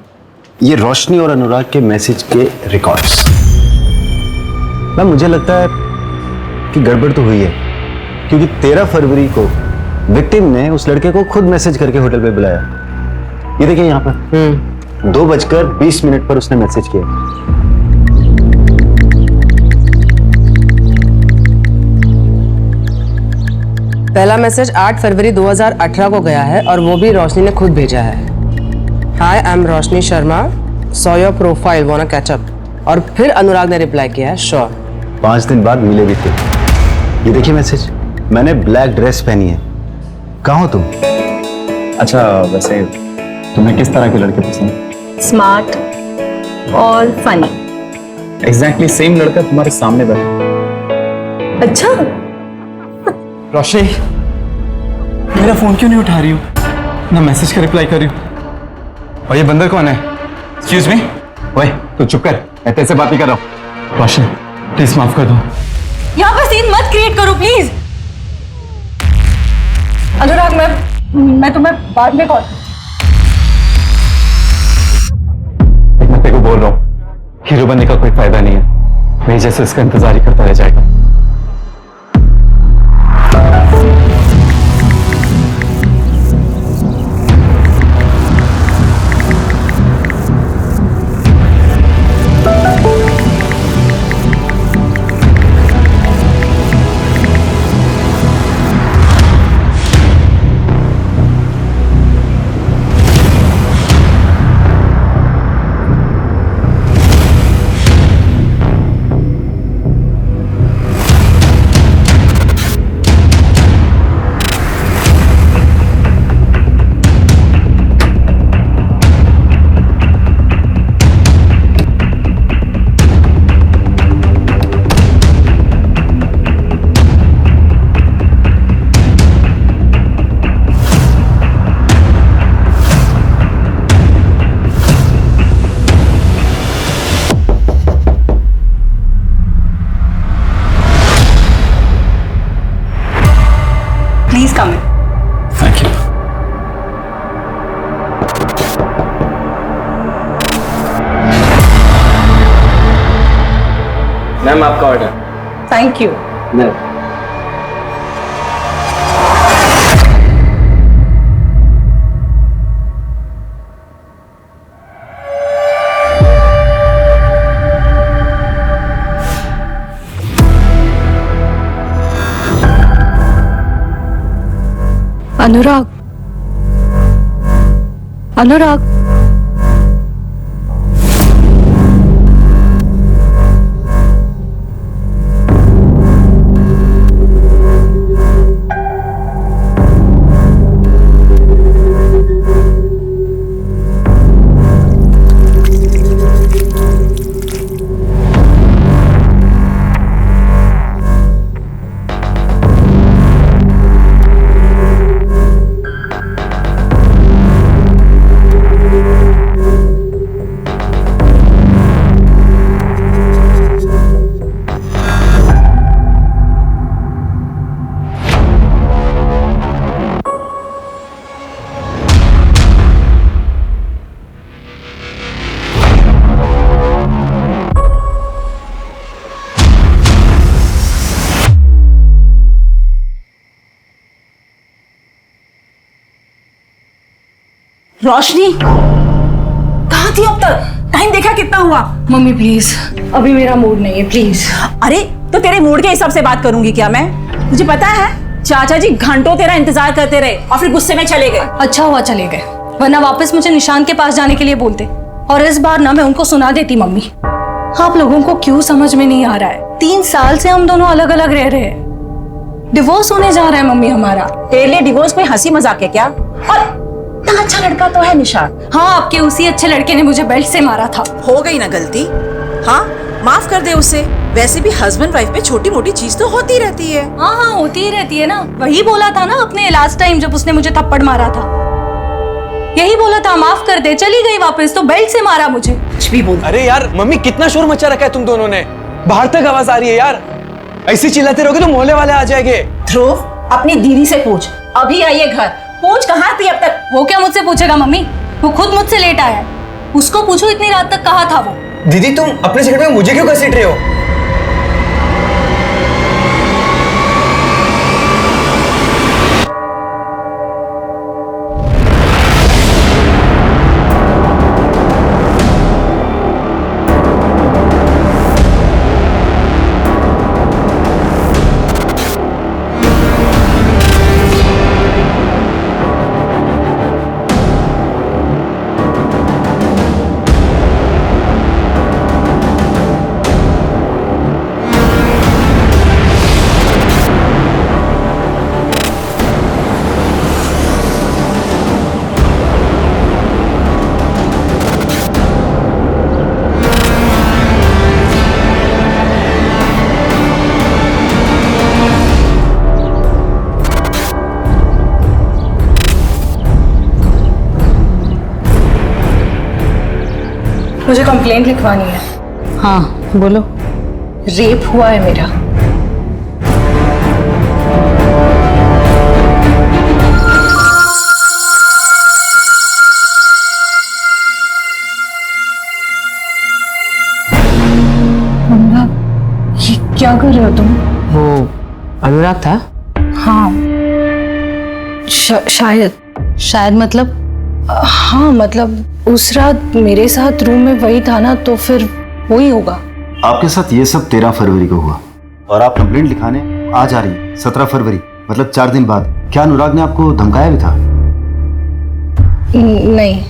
ये रोशनी और अनुराग के मैसेज के रिकॉर्ड्स, मैम मुझे लगता है कि गड़बड़ तो हुई है, क्योंकि 13 फरवरी को विक्टिम ने उस लड़के को खुद मैसेज करके होटल पे बुलाया। ये देखिए यहाँ पर 2:20 पर उसने मैसेज किया। पहला मैसेज 8 फरवरी 2018 को गया है और वो भी रोशनी ने खुद भेजा है। Hi, I am Roshni Sharma, saw your profile, wanna catch up. और फिर अनुराग ने रिप्लाई किया है, श्योर। 5 दिन बाद मिले भी थे। ये देखिए मैसेज, मैंने ब्लैक ड्रेस पहनी है, कहाँ हो तुम? अच्छा, वैसे तुम्हें किस तरह के लड़के पसंद? स्मार्ट और फनी। एग्जैक्टली सेम लड़का तुम्हारे सामने बैठा। अच्छा, रोशनी, मेरा फोन क्यों नहीं उठा रही हो? ना मैसेज का रिप्लाई कर रही हो। और ये बंदर कौन है? Excuse me. ओए, तू चुप कर, मैं तेरे से बात नहीं कर रहा हूँ। रोशनी प्लीज माफ कर दो। यहाँ पर सीन मत क्रिएट करो प्लीज। अनुराग, मैं तुम्हें बाद में कॉल। मैं तेरे को बोल रहा हूँ, हीरो बनने का कोई फायदा नहीं है। मेरी जैसे इसका इंतजार ही करता रह जाएगा। Please come in. Thank you. Ma'am, आपका order. Thank you. Anurag, Anurag, Roshni कहाँ थी अब तक? टाइम देखा कितना हुआ? मम्मी प्लीज, अभी मेरा मूड नहीं है, प्लीज। अरे तो तेरे मूड के हिसाब से बात करूंगी क्या मैं? तुझे पता है चाचा जी घंटों तेरा इंतजार करते रहे और फिर गुस्से में चले गए। अच्छा हुआ चले गए, वरना वापस मुझे निशांत के पास जाने के लिए बोलते और इस बार ना मैं उनको सुना देती। मम्मी, आप लोगों को क्यों समझ में नहीं आ रहा है? 3 साल से हम दोनों अलग अलग रह रहे हैं, डिवोर्स होने जा रहा है मम्मी हमारा। तेरे लिए डिवोर्स कोई हंसी मजाक है क्या? और इतना अच्छा लड़का तो है निशांत। हाँ, आपके उसी अच्छे लड़के ने मुझे बेल्ट से मारा था। हो गई ना गलती, हाँ माफ कर दे उसे। वैसे भी हस्बैंड वाइफ में छोटी मोटी चीज तो होती रहती है। हाँ हाँ होती ही रहती है ना, वही बोला था ना अपने लास्ट टाइम जब उसने मुझे थप्पड़ मारा था, यही बोला था माफ कर दे। चली गई वापस तो बेल्ट से मारा मुझे। कुछ भी बोल। अरे यार मम्मी, कितना शोर मचा रखा है तुम दोनों ने, बाहर तक आवाज आ रही है यार। ऐसे चिल्लाते रहोगे तो मोहल्ले वाले आ जाएंगे। ध्रुव, अपनी दीदी से पूछ, अभी आई है घर, पूछ कहाँ थी अब तक? वो क्या मुझसे पूछेगा मम्मी, वो खुद मुझसे लेट आया है, उसको पूछो इतनी रात तक कहाँ था वो। दीदी तुम अपने सिगरेट में मुझे क्यों घसीट रहे हो? मुझे कंप्लेंट लिखवानी है। हाँ बोलो। रेप हुआ है मेरा। ये क्या कर रहे हो तुम? वो अनुराग था? हाँ शायद मतलब हाँ मतलब उस रात मेरे साथ रूम में वही था ना, तो फिर वही होगा। आपके साथ ये सब 13 फरवरी को हुआ और आप कंप्लेंट लिखाने आज आ रही हैं 17 फरवरी, मतलब 4 दिन बाद। क्या अनुराग ने आपको धमकाया भी था? नहीं।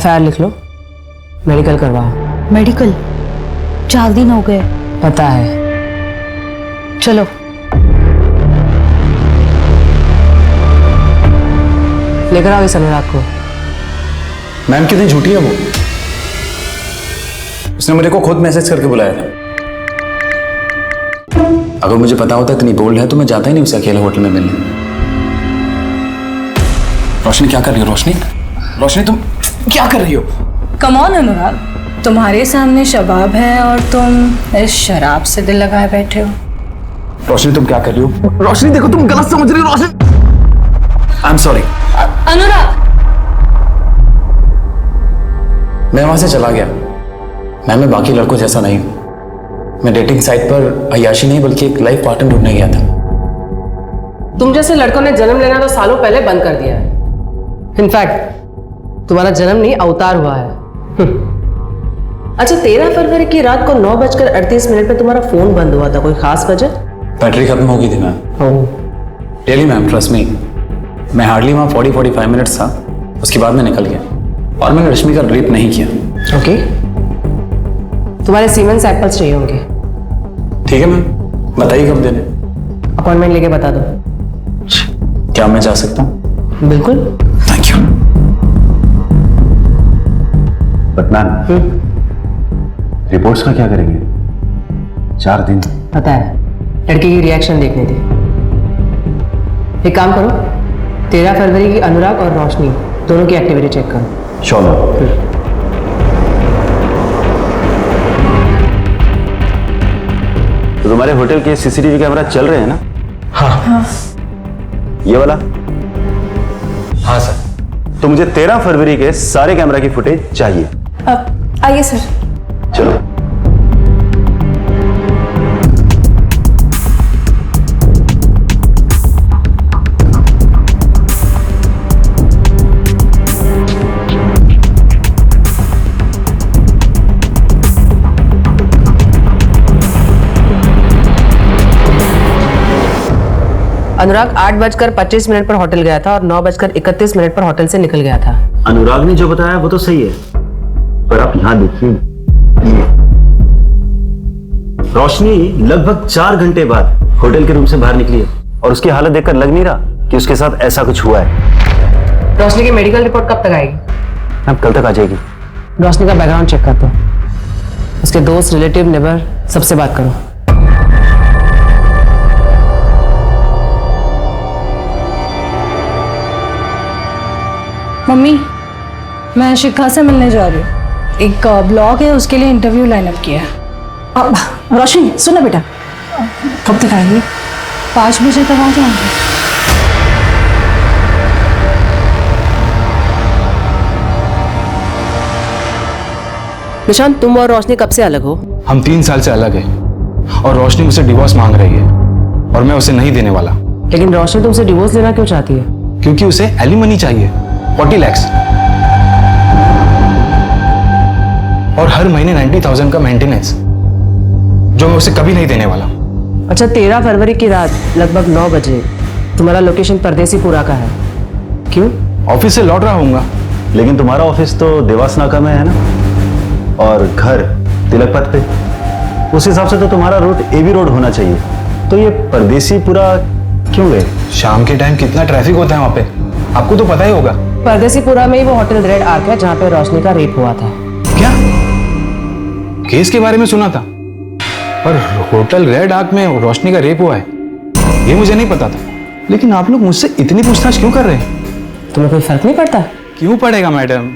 FIR लिख लो, मेडिकल करवाओ। मेडिकल? 4 दिन हो गए। पता है, चलो। लेकर आओ इस अनुराग को। मैम कितनी झूठी है वो, उसने मेरे को खुद मैसेज करके बुलाया था। अगर मुझे पता होता इतनी बोल्ड है तो मैं जाता ही नहीं उसे अकेले होटल में मिलने। रोशनी क्या कर रही हो? रोशनी, रोशनी तुम क्या कर रही हो? कम ऑन अनुराग, तुम्हारे सामने शबाब है और तुम इस शराब से दिल लगाए बैठे हो। रोशनी तुम क्या कर रही हो? रोशनी देखो तुम गलत समझ रही हो। रोशनी आई एम सॉरी। अनुराग, मैं वहां से चला गया। मैं बाकी लड़कों जैसा नहीं हूं। मैं डेटिंग साइट पर अय्याशी नहीं बल्कि एक लाइफ पार्टनर ढूंढने गया था। तुम जैसे लड़कों ने जन्म लेना तो सालों पहले बंद कर दिया है। इनफैक्ट तुम्हारा जन्म नहीं अवतार हुआ है। अच्छा, 13 फरवरी की रात को 9:38 पे तुम्हारा फोन बंद हुआ था, कोई खास वजह? बैटरी खत्म हो गई थी ma'am. Really ma'am, trust me. मैं हार्डली वहाँ 40-45 मिनट्स था, उसके बाद मैं निकल गया और मैंने रश्मि का रेप नहीं किया। ओके, तुम्हारे सीमेन सैंपल्स चाहिए होंगे। ठीक है मैम, बताइए कब देने? अपॉइंटमेंट लेके बता दो। क्या मैं जा सकता हूँ? बिल्कुल। Thank you. But ma'am, reports का क्या करेंगे? 4 दिन। पता है, लड़की की रिएक्शन देखनी थी। एक काम करो, 13 फरवरी की अनुराग और रोशनी दोनों की एक्टिविटी चेक करो। Sure ma'am. तो तुम्हारे होटल के CCTV कैमरा चल रहे हैं ना? हाँ। ये वाला? हाँ सर। तो मुझे 13 फरवरी के सारे कैमरा की फुटेज चाहिए। आइए सर। चलो। अनुराग 8:25 पर होटल गया था और 9:31 पर होटल से निकल गया था। अनुराग ने जो बताया वो तो सही है, पर आप यहां देखिए, रोशनी लगभग 4 घंटे बाद होटल के रूम से बाहर निकली है और उसकी हालत देखकर लग नहीं रहा कि उसके साथ ऐसा कुछ हुआ है। रोशनी की मेडिकल रिपोर्ट कब तक आएगी? मैम कल तक आ जाएगी। रोशनी का बैकग्राउंड चेक कर दो, उसके दोस्त, रिलेटिव, नेबर सबसे बात करो। मम्मी, मैं शिखा से मिलने जा रही हूँ। एक ब्लॉग है, उसके लिए इंटरव्यू लाइनअप किया है। अब रोशनी सुनो बेटा, कब तक आएंगे? 5 बजे तक आ जाऊंगी। निशांत, तुम और रोशनी कब से अलग हो? हम 3 साल से अलग हैं और रोशनी मुझसे डिवोर्स मांग रही है और मैं उसे नहीं देने वाला। लेकिन रोशनी तुमसे डिवोर्स लेना क्यों चाहती है? क्योंकि उसे एलिमनी चाहिए, 40 लाख और हर महीने 90,000 का मेंटेनेंस, जो मैं उसे कभी नहीं देने वाला। अच्छा, 13 फरवरी की रात लगभग 9 बजे तुम्हारा लोकेशन परदेसीपुरा का है, क्यों? ऑफिस से लौट रहा हूँगा। लेकिन तुम्हारा ऑफिस तो देवास नाका में है ना, और घर तिलक पथ पे। उस हिसाब से तो तुम्हारा रूट एबी रोड होना चाहिए, तो ये परदेसीपुरा क्यों गए? शाम के टाइम कितना ट्रैफिक होता है वहाँ पे, आपको तो पता ही होगा। परदेसीपुरा में ही वो होटल रेड आर्क है जहाँ पे रोशनी का रेप हुआ था। क्या? केस के बारे में सुना था, पर होटल रेड आर्क में रोशनी का रेप हुआ है ये मुझे नहीं पता था। लेकिन आप लोग मुझसे इतनी पूछताछ क्यों कर रहे हैं? तुम्हें कोई फर्क नहीं पड़ता? क्यों पड़ेगा मैडम,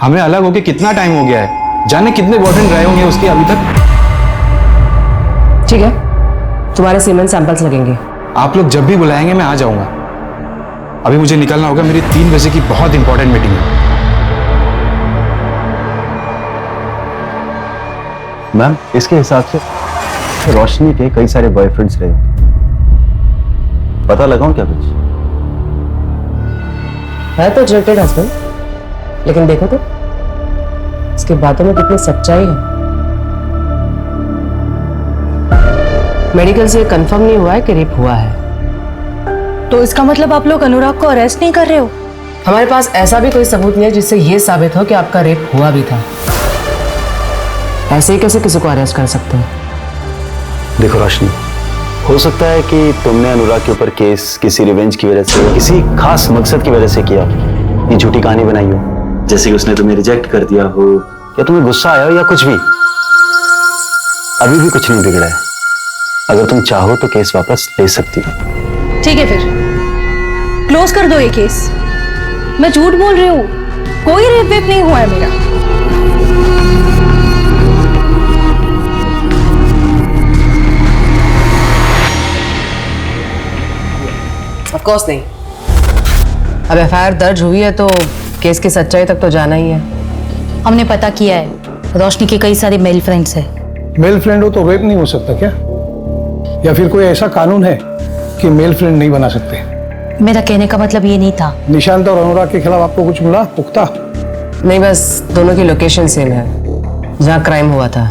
हमें अलग होके कितना टाइम हो गया है, जाने कितने बॉयफ्रेंड रहे होंगे उसके अभी तक। ठीक है, तुम्हारे सीमेंट सैंपल्स लगेंगे। आप लोग जब भी बुलाएंगे मैं आ जाऊंगा। अभी मुझे निकलना होगा, मेरी 3 बजे की बहुत इंपॉर्टेंट मीटिंग है। मैम, इसके हिसाब से रोशनी के कई सारे बॉयफ्रेंड्स रहे, पता लगाऊं क्या कुछ? है तो जेटेड हस्बैंड, लेकिन देखो तो इसकी बातों में कितनी सच्चाई है। मेडिकल से कंफर्म नहीं हुआ है कि रेप हुआ है। तो इसका मतलब आप लोग अनुराग को अरेस्ट नहीं कर रहे हो? हमारे पास ऐसा भी कोई सबूत नहीं है जिससे यह साबित हो कि आपका रेप हुआ भी था। ऐसे ही कैसे किसी को अरेस्ट कर सकते हैं? देखो रोशनी, हो सकता है कि तुमने अनुराग के ऊपर केस किसी रिवेंज की वजह से, किसी खास मकसद की वजह से किया, ये झूठी कहानी बनाई हो, जैसे कि उसने तुम्हें रिजेक्ट कर दिया हो या तुम्हें गुस्सा आया हो या कुछ भी। अभी भी कुछ नहीं बिगड़ा है, अगर तुम चाहो तो केस वापस ले सकती हो। ठीक है, फिर क्लोज कर दो ये केस। मैं झूठ बोल रही हूँ, कोई रेप वेप नहीं हुआ है मेरा। ऑफ कोर्स नहीं। अब एफआईआर दर्ज हुई है तो केस की सच्चाई तक तो जाना ही है। हमने पता किया है, रोशनी के कई सारे मेल फ्रेंड्स हैं। मेल फ्रेंड हो तो रेप नहीं हो सकता क्या? या फिर कोई ऐसा कानून है कि मेल फ्रेंड नहीं बना सकते? मेरा कहने का मतलब ये नहीं था। निशांत और अनुराग के खिलाफ आपको कुछ मिला पुख्ता? नहीं, बस दोनों की लोकेशन सेम है जहाँ क्राइम हुआ था।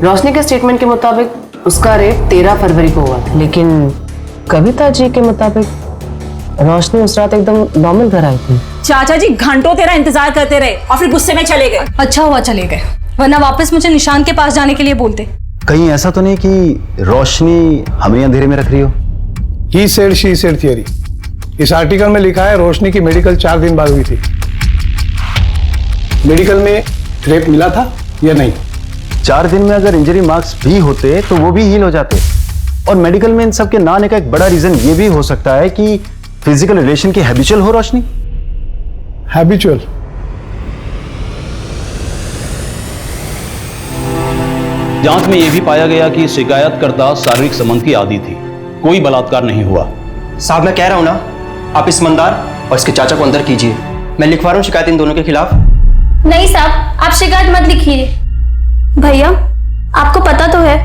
रोशनी के स्टेटमेंट के मुताबिक उसका रेप 13 फरवरी को हुआ था, लेकिन कविता जी के मुताबिक रोशनी उस रात एकदम नॉर्मल घर आई थी। चाचा जी घंटों तेरा इंतजार करते रहे और फिर गुस्से में चले गए। अच्छा हुआ चले गए, वरना वापस मुझे निशान के पास जाने के लिए बोलते। कहीं ऐसा तो नहीं कि रोशनी हमें अंधेरे में रख रही हो? He said she said theory. इस आर्टिकल में लिखा है रोशनी की मेडिकल 4 दिन बाद हुई थी। मेडिकल में रेप मिला था या नहीं? 4 दिन में अगर इंजरी मार्क्स भी होते तो वो भी हील हो जाते। और मेडिकल में इन सब के ना आने का एक बड़ा रीजन ये भी हो सकता है कि फिजिकल रिलेशन की हैबिचुअल हो रोशनी। हैबिचुअल? जांच में यह भी पाया गया कि शिकायतकर्ता शारीरिक संबंध की आदी थी, कोई बलात्कार नहीं हुआ। साहब मैं कह रहा हूं ना, आप इस मंदार और इसके चाचा को अंदर कीजिए। मैं लिखवा रहा हूं शिकायत इन दोनों के खिलाफ। नहीं साहब, आप शिकायत मत लिखिए। भैया आपको पता तो है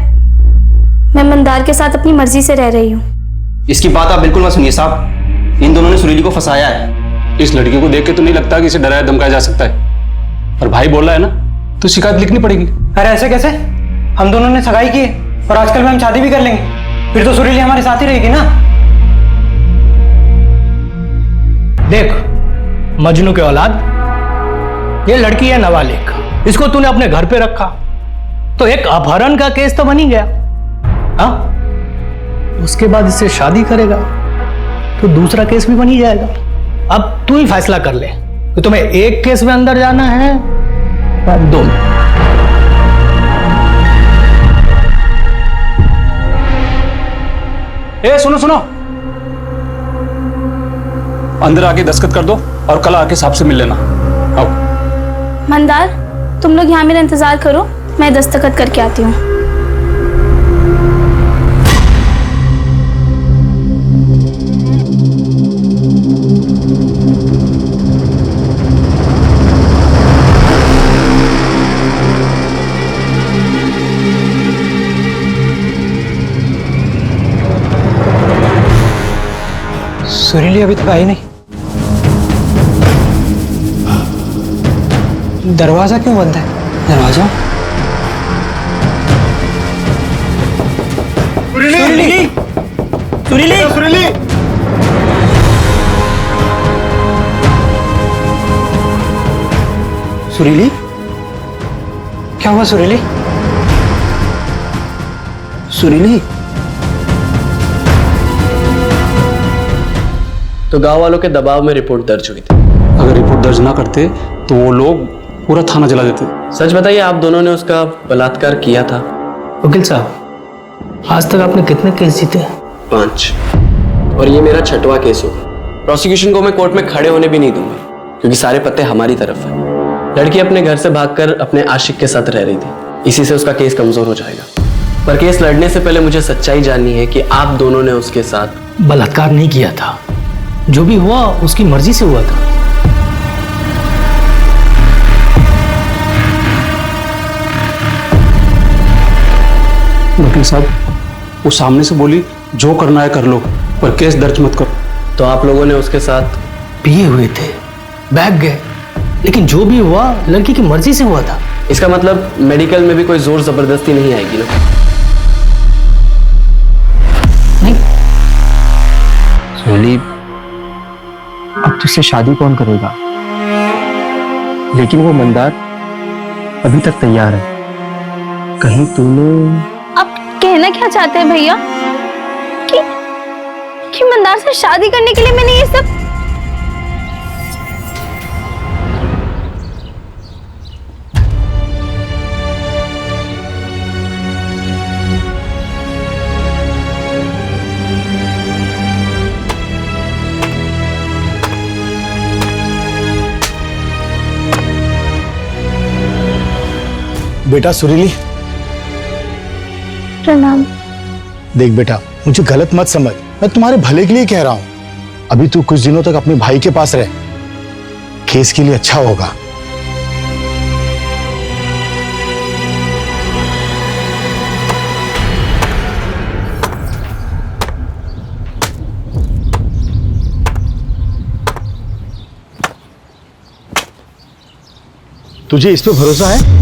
मैं मंदार के साथ अपनी मर्जी से रह रही हूँ। इसकी बात आप बिल्कुल मत सुनिए साहब, इन दोनों ने सुरीली को फंसाया है। इस लड़की को देख के तो नहीं लगता कि इसे डराया धमकाया जा सकता है, और भाई बोल रहा है ना तो शिकायत लिखनी पड़ेगी। अरे ऐसे कैसे? हम दोनों ने सगाई की और आजकल में हम शादी भी कर लेंगे, फिर तो सुरीली हमारे साथ ही रहेगी ना। मजनू के औलाद, ये लड़की है नाबालिग, इसको तूने अपने घर पे रखा तो एक अपहरण का केस तो बन ही गया। हाँ, उसके बाद इससे शादी करेगा तो दूसरा केस भी बन ही जाएगा। अब तू ही फैसला कर ले कि तुम्हें एक केस में अंदर जाना है या दो में। ए सुनो सुनो, अंदर आके दस्तखत कर दो और कल आके साहब से मिल लेना। आओ। मंदार, तुम लोग यहाँ मेरा इंतजार करो, मैं दस्तखत करके आती हूँ। सुरीली अभी तक आई नहीं। दरवाजा क्यों बंद है? दरवाजा सुरीली, सुरीली, सुरीली, सुरीली, क्या हुआ सुरीली? सुरीली, तो गांव वालों के दबाव में रिपोर्ट दर्ज हुई थी। अगर रिपोर्ट दर्ज ना करते तो वो लोग पूरा थाना जला देते। सच बताइए, आप दोनों ने उसका बलात्कार किया था? वकील साहब, आज तक आपने कितने केस जीते? 5, और ये मेरा 6वां केस होगा। प्रोसिक्यूशन को मैं कोर्ट में खड़े होने भी नहीं दूंगा, क्योंकि सारे पत्ते हमारी तरफ हैं। लड़की अपने घर से भागकर अपने आशिक के साथ रह रही थी, इसी से उसका केस कमजोर हो जाएगा। पर केस लड़ने से पहले मुझे सच्चाई जाननी है कि आप दोनों ने उसके साथ बलात्कार नहीं किया था। जो भी हुआ उसकी मर्जी से हुआ था। वकील साहब, वो सामने से बोली जो करना है कर लो, पर केस दर्ज मत करो। तो आप लोगों ने उसके साथ पिए हुए थे, बैग गए, लेकिन जो भी हुआ लड़की की मर्जी से हुआ था। इसका मतलब मेडिकल में भी कोई जोर जबरदस्ती नहीं आएगी ना? नहीं। सोली, अब तुझसे शादी कौन करेगा? लेकिन वो मंदार अभी तक तैयार है। कहीं तूने... आप कहना क्या चाहते हैं भैया? कि मंदार से शादी करने के लिए मैंने ये सब... बेटा सुरीली, प्रणाम। देख बेटा, मुझे गलत मत समझ, मैं तुम्हारे भले के लिए कह रहा हूं। अभी तू कुछ दिनों तक अपने भाई के पास रह, केस के लिए अच्छा होगा। तुझे इस पे भरोसा है?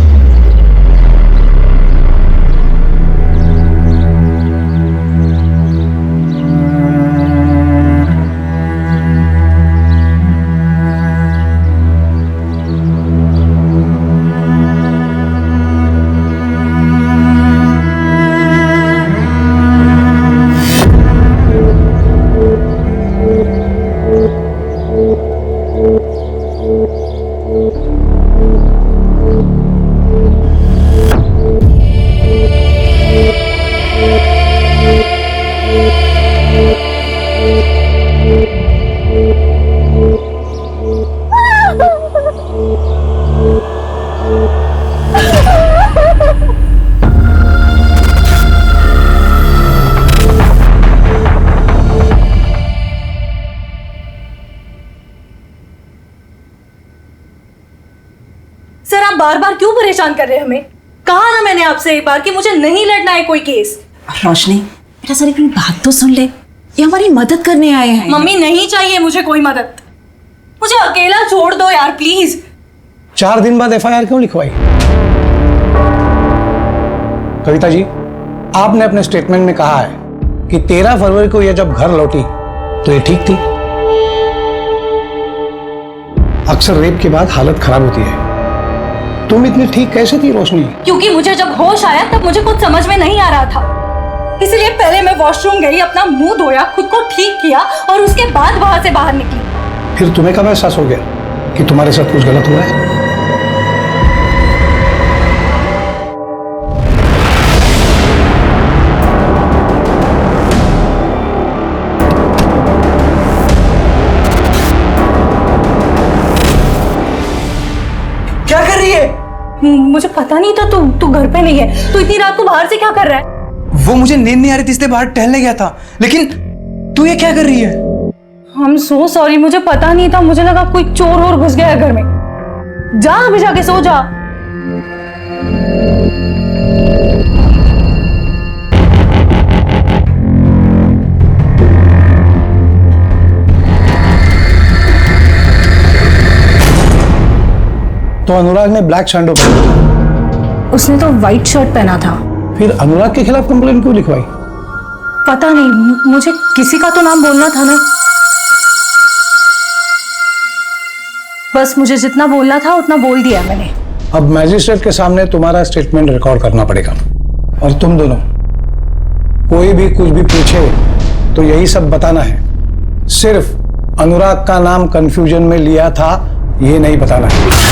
सर, आप बार बार क्यों परेशान कर रहे हैं हमें? कहा ना मैंने आपसे एक बार कि मुझे नहीं लड़ना है कोई केस। रोशनी, बेटा सर अपनी बात तो सुन ले, ये हमारी मदद करने आए हैं। मम्मी, नहीं चाहिए मुझे कोई मदद, मुझे अकेला छोड़ दो यार प्लीज। 4 दिन बाद एफआईआर क्यों लिखवाई? कविता जी, आपने अपने स्टेटमेंट में कहा है कि 13 फरवरी को यह जब घर लौटी तो ये ठीक थी। अक्सर रेप के बाद हालत खराब होती है। तुम इतनी ठीक कैसे थी रोशनी? क्योंकि मुझे जब होश आया तब मुझे कुछ समझ में नहीं आ रहा था, इसलिए पहले मैं वॉशरूम गई, अपना मुंह धोया, खुद को ठीक किया और उसके बाद वहां से बाहर निकली। फिर तुम्हें कब एहसास हो गया कि तुम्हारे साथ कुछ गलत हुआ है? क्या कर रही है? मुझे पता नहीं था तू घर पे नहीं है। तू इतनी रात को बाहर से क्या कर रहा है? वो मुझे नींद नहीं आ रही थी इसलिए बाहर टहलने गया था, लेकिन तू ये क्या कर रही है? I'm so sorry, मुझे पता नहीं था, मुझे लगा कोई चोर और घुस गया है घर में। जा अभी जाके सो जा। तो अनुराग ने ब्लैक सैंडो पहना, उसने तो व्हाइट शर्ट पहना था। फिर अनुराग के खिलाफ कंप्लेंट क्यों लिखवाई? पता नहीं, मुझे किसी का तो नाम बोलना था ना। बस मुझे जितना बोलना था उतना बोल दिया मैंने। अब मैजिस्ट्रेट के सामने तुम्हारा स्टेटमेंट रिकॉर्ड करना पड़ेगा, और तुम दोनों कोई भी कुछ भी पूछे तो यही सब बताना है। सिर्फ अनुराग का नाम कंफ्यूजन में लिया था ये नहीं बताना है।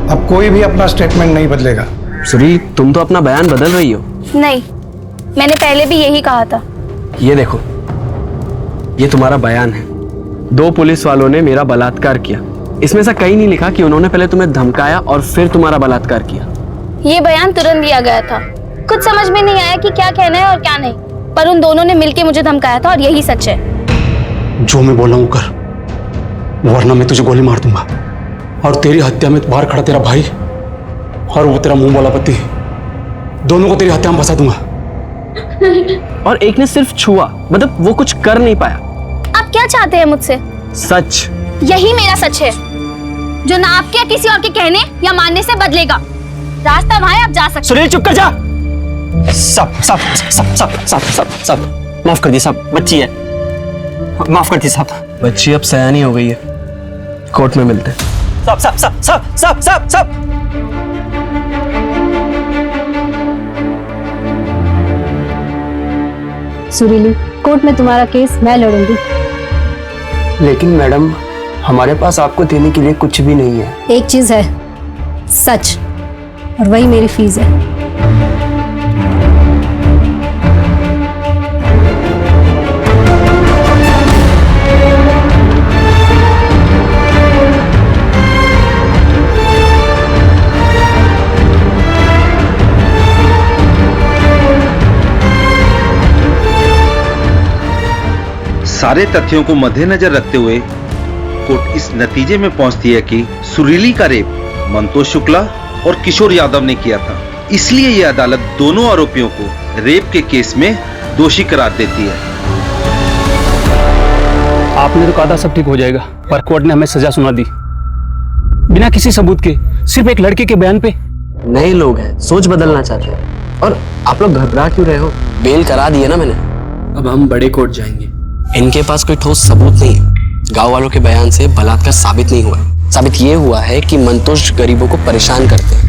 अब कोई भी अपना स्टेटमेंट नहीं बदलेगा। सुरीली, तुम तो अपना बयान बदल रही हो। नहीं, मैंने पहले भी यही कहा था। ये देखो, ये तुम्हारा बयान है। 2 पुलिस वालों ने मेरा बलात्कार किया। इसमें से कहीं नहीं लिखा कि उन्होंने पहले तुम्हें धमकाया और फिर तुम्हारा बलात्कार किया। ये बयान तुरंत दिया गया था। कुछ समझ में नहीं आया कि क्या कहना है और क्या नहीं, पर उन दोनों ने मिलकर मुझे धमकाया था और यही सच है। जो मैं बोल रहा हूँ कर, वरना मैं तुझे गोली मार दूंगा और तेरी हत्या में बाहर खड़ा तेरा भाई और वो तेरा मुंह वाला पति, दोनों को तेरी हत्या में फंसा दूंगा। और एक ने सिर्फ छुआ, मतलब वो कुछ कर नहीं पाया। आप क्या चाहते हैं मुझसे? सच। यही मेरा सच है, जो ना आपके या किसी और के कहने या मानने से बदलेगा। रास्ता वहां है, आप जा सकते। सुनील चुप कर जा। सब सब सब सब सब सब सब माफ कर दी साहब, बच्ची है, माफ कर दी साहब। बच्ची अब सयानी हो गई है, कोर्ट में मिलते हैं। सब सब सब सब सब सब सब। सुरीली, कोर्ट में तुम्हारा केस मैं लड़ूंगी। लेकिन मैडम, हमारे पास आपको देने के लिए कुछ भी नहीं है। एक चीज है, सच, और वही मेरी फीस है। सारे तथ्यों को मद्देनजर रखते हुए कोर्ट इस नतीजे में पहुंचती है कि सुरीली का रेप मंतोष शुक्ला और किशोर यादव ने किया था। इसलिए यह अदालत दोनों आरोपियों को रेप के केस में दोषी करार देती है। आपने तो कहा था सब ठीक हो जाएगा, पर कोर्ट ने हमें सजा सुना दी बिना किसी सबूत के, सिर्फ एक लड़के के बयान पे। नए लोग हैं, सोच बदलना चाहते हैं। और आप लोग घबरा क्यों रहे हो? बेल करा दी है ना मैंने। अब हम बड़े कोर्ट जाएंगे। इनके पास कोई ठोस सबूत नहीं है। गांव वालों के बयान से बलात्कार साबित नहीं हुआ। साबित ये हुआ है कि मंतोष गरीबों को परेशान करते हैं।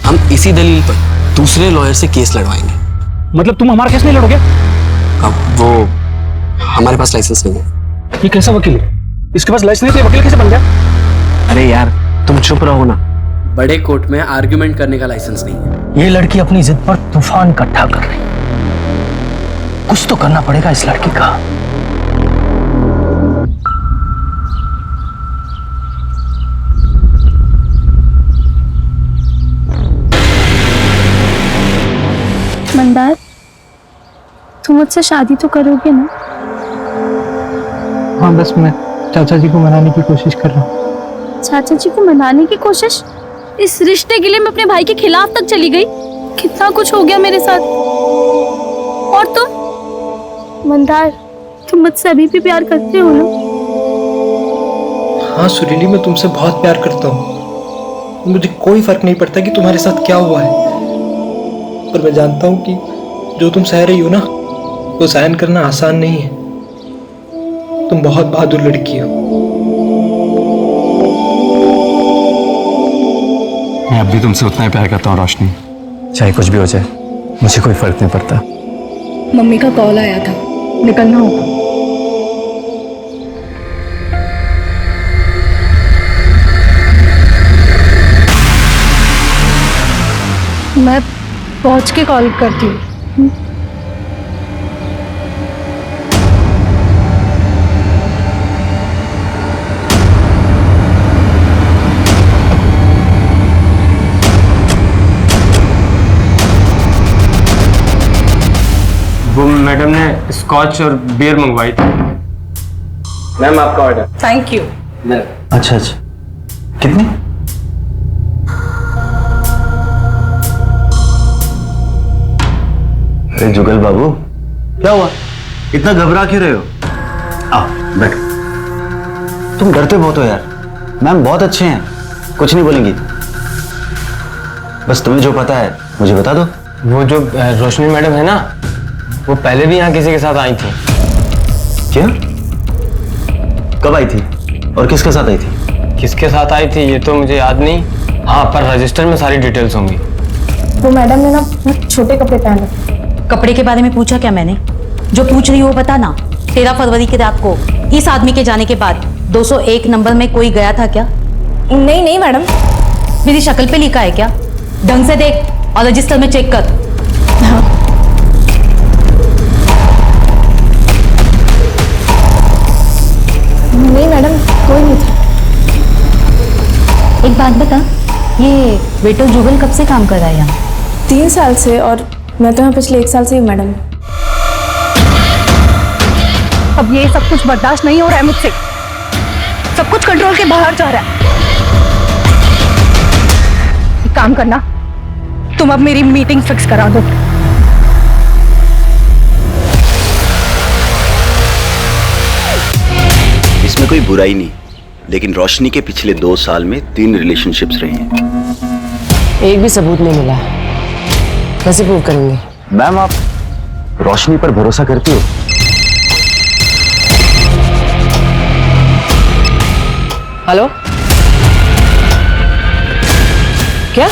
हम इसी दलील पर दूसरे लॉयर से केस लड़वाएंगे। मतलब तुम हमारा केस नहीं लड़ोगे? अब वो हमारे पास लाइसेंस नहीं है। ये कैसा वकील है? इसके पास लाइसेंस नहीं, तो वकील कैसे बन गया? अरे यार तुम चुप रहो ना। बड़े कोर्ट में आर्ग्यूमेंट करने का लाइसेंस नहीं है। ये लड़की अपनी जिद पर तूफान इकट्ठा कर रही, कुछ तो करना पड़ेगा इस लड़की का। मंदार, तुम मुझसे शादी तो करोगे ना? हाँ, बस मैं चाचा जी को मनाने की कोशिश कर रहा हूँ। चाचा जी को मनाने की कोशिश? इस रिश्ते के लिए मैं अपने भाई के खिलाफ तक चली गई। कितना कुछ हो गया मेरे साथ। और तुम मंदार, तुम मुझसे अभी भी प्यार करते हो ना? हाँ सुरीली, मैं तुमसे बहुत प्यार करता हूँ। मुझे कोई फर्क नहीं पड़ता कि तुम्हारे साथ क्या हुआ है, पर मैं जानता हूँ कि जो तुम सह रही हो ना, वो सहन करना आसान नहीं है। तुम बहुत बहादुर लड़की हो। मैं अब भी तुमसे उतना ही प्यार करता हूँ रोशनी। चाहे कुछ भी हो जाए, मुझे कोई फर्क नहीं पड़ता। मम्मी का कॉल आया था, निकलना होगा। मैं पहुंच के कॉल करती हूँ। वो मैडम ने स्कॉच और बियर मंगवाई थी। मैम आपका ऑर्डर। Thank you. अच्छा अच्छा, कितनी? अरे जुगल बाबू, क्या हुआ? इतना घबरा क्यों रहे हो? आओ बैठो। तुम डरते बहुत हो यार। मैम बहुत अच्छे हैं, कुछ नहीं बोलेंगी। बस तुम्हें जो पता है मुझे बता दो। वो जो रोशनी मैडम है ना, वो पहले भी यहाँ किसी के साथ आई थी। क्या? कब आई थी और किसके साथ आई थी? किसके साथ आई थी ये तो मुझे याद नहीं। हाँ, पर रजिस्टर में सारी डिटेल्स होंगी। वो मैडम ने ना छोटे कपड़े पहने। कपड़े के बारे में पूछा क्या मैंने? जो पूछ रही हो बता ना। 13 फरवरी की रात को इस आदमी के जाने के बाद 201 नंबर में कोई गया था क्या? नहीं नहीं मैडम। मेरी शक्ल पे लिखा है क्या? ढंग से देख और रजिस्टर में चेक कर। हाँ। नहीं मैडम, कोई नहीं था। एक बात बता, ये वेटर जुगल कब से काम कर रहा है यहाँ? 3 साल से, और मैं तो यहाँ पिछले 1 साल से ही मैडम। अब ये सब कुछ बर्दाश्त नहीं हो रहा है मुझसे। सब कुछ कंट्रोल के बाहर जा रहा है। एक काम करना, तुम अब मेरी मीटिंग फिक्स करा दो। इसमें कोई बुराई नहीं, लेकिन रोशनी के पिछले 2 साल में 3 रिलेशनशिप्स रहे हैं। एक भी सबूत नहीं मिला, कैसे प्रूव करेंगे? मैम आप रोशनी पर भरोसा करती हो? हेलो, क्या?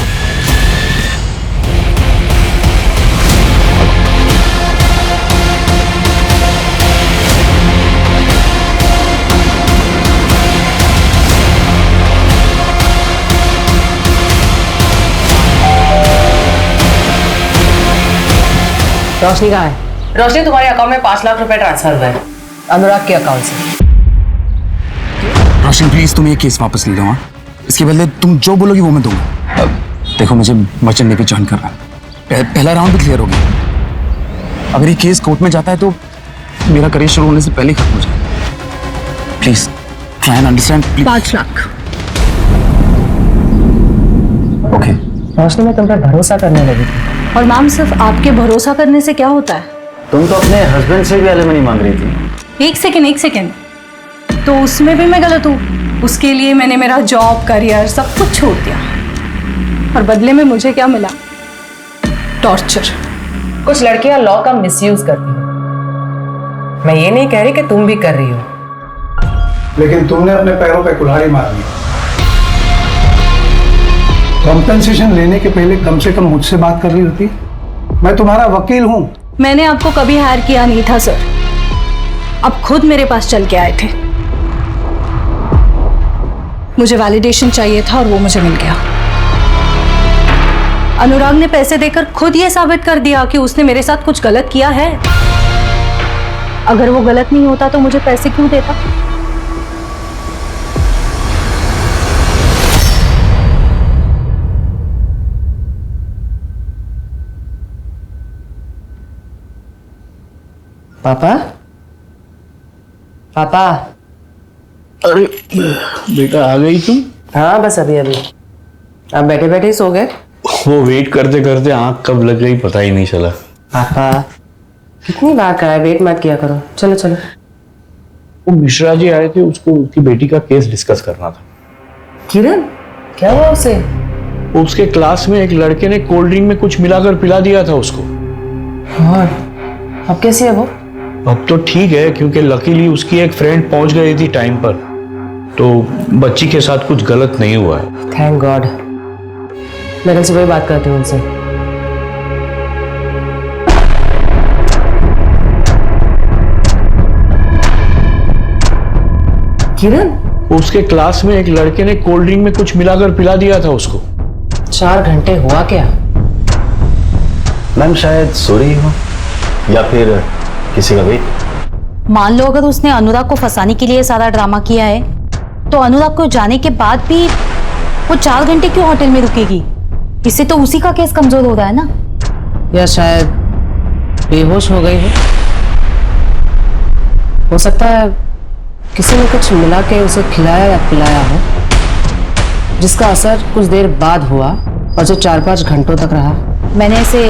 रोशनी कहाँ है? रोशनी, तुम्हारे अकाउंट में 5 लाख रुपए ट्रांसफर हुआ है अनुराग के अकाउंट से। रोशनी प्लीज तुम ये केस वापस ले लो। हाँ, इसके बदले तुम जो बोलोगी वो मैं दूंगा। देखो मुझे मर्चेंट नेवी ज्वाइन करना है। पहला राउंड भी क्लियर हो गया। अगर ये केस कोर्ट में जाता है तो मेरा करियर शुरू होने से पहले खत्म हो जाए। Please try and understand. 5 lakh. Okay. Roshni, मैं तुम पर भरोसा करने लगी थी। और मैम, सिर्फ आपके भरोसा करने से क्या होता है? तुम तो अपने हस्बैंड से भी एलिमनी मांग रही थी। एक सेकेंड, तो उसमें भी मैं गलत हूँ? उसके लिए मैंने मेरा जॉब, करियर सब कुछ छोड़ दिया, और बदले में मुझे क्या मिला? टॉर्चर। कुछ लड़कियां लॉ का मिसयूज करती हैं। मैं ये नहीं कह रही कि तुम भी कर रही हो, लेकिन तुमने अपने पैरों पे कुल्हाड़ी मार दी। कॉम्पेंसेशन लेने के पहले कम से कम मुझसे बात कर रही होती। मैं तुम्हारा वकील हूं। मैंने आपको कभी हायर किया नहीं था सर, आप खुद मेरे पास चल के आए थे। मुझे वैलिडेशन चाहिए था और वो मुझे मिल गया। अनुराग ने पैसे देकर खुद ये साबित कर दिया कि उसने मेरे साथ कुछ गलत किया है। अगर वो गलत नहीं होता तो मुझे पैसे क्यों देता? पापा, पापा। अरे बेटा, आ गई तुम? हाँ, बस अभी अभी। आप बैठे बैठे ही सो गए? वो वेट करते करते आंख कब लग गई पता ही नहीं चला। पापा, कितनी बार कहा है वेट मत किया करो। चलो चलो। वो मिश्रा जी आए थे, उसको उसकी बेटी का केस डिस्कस करना था। किरण, क्या हुआ उसे? उसके क्लास में एक लड़के ने कोल्ड ड्रिंक में कुछ मिलाकर पिला दिया था उसको। हाँ, अब कैसी है वो? अब तो ठीक है, क्योंकि लकीली उसकी एक फ्रेंड पहुंच गई थी टाइम पर, तो बच्ची के साथ कुछ गलत नहीं हुआ है। Thank God. मैं कल सुबह बात करती हूँ उनसे। किरण, उसके क्लास में एक लड़के ने कोल्ड ड्रिंक में कुछ मिलाकर पिला दिया था उसको। 4 घंटे हुआ क्या? मैम शायद सो रही हो या फिर किसी का वेट। मान लो अगर उसने अनुराग को फंसाने के लिए सारा ड्रामा किया है, तो अनुराग को जाने के बाद भी वो 4 घंटे क्यों होटल में रुकेगी? इससे तो उसी का केस कमजोर हो रहा है ना। या शायद बेहोश हो गई हो सकता है किसी ने कुछ मिला के उसे खिलाया या पिलाया हो, जिसका असर कुछ देर बाद हुआ और जो 4-5 घंटों तक रहा। मैंने ऐसे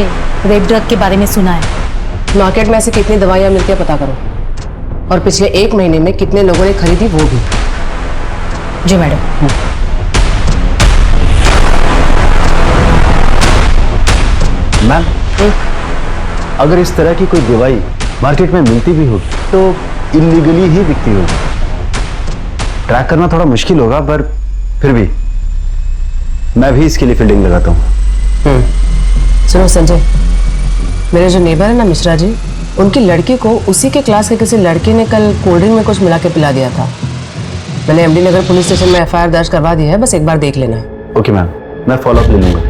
रेप ड्रग के बारे में सुना है। मार्केट में ऐसे कितनी दवाइयां मिलती है पता करो, और पिछले 1 महीने में कितने लोगों ने खरीदी वो भी। जी मैडम। मैम, अगर इस तरह की कोई दवाई मार्केट में मिलती भी होगी तो इलीगली ही बिकती होगी। ट्रैक करना थोड़ा मुश्किल होगा, पर फिर भी मैं भी इसके लिए फील्डिंग लगाता हूँ। सुनो संजय, मेरे जो नेबर है ना मिश्रा जी, उनकी लड़की को उसी के क्लास के किसी लड़के ने कल कोल्ड ड्रिंक में कुछ मिला के पिला दिया था। मैंने एमडी नगर पुलिस स्टेशन में FIR दर्ज करवा दी है, बस एक बार देख लेना। ओके मैम, मैं फॉलो अप ले लूंगा।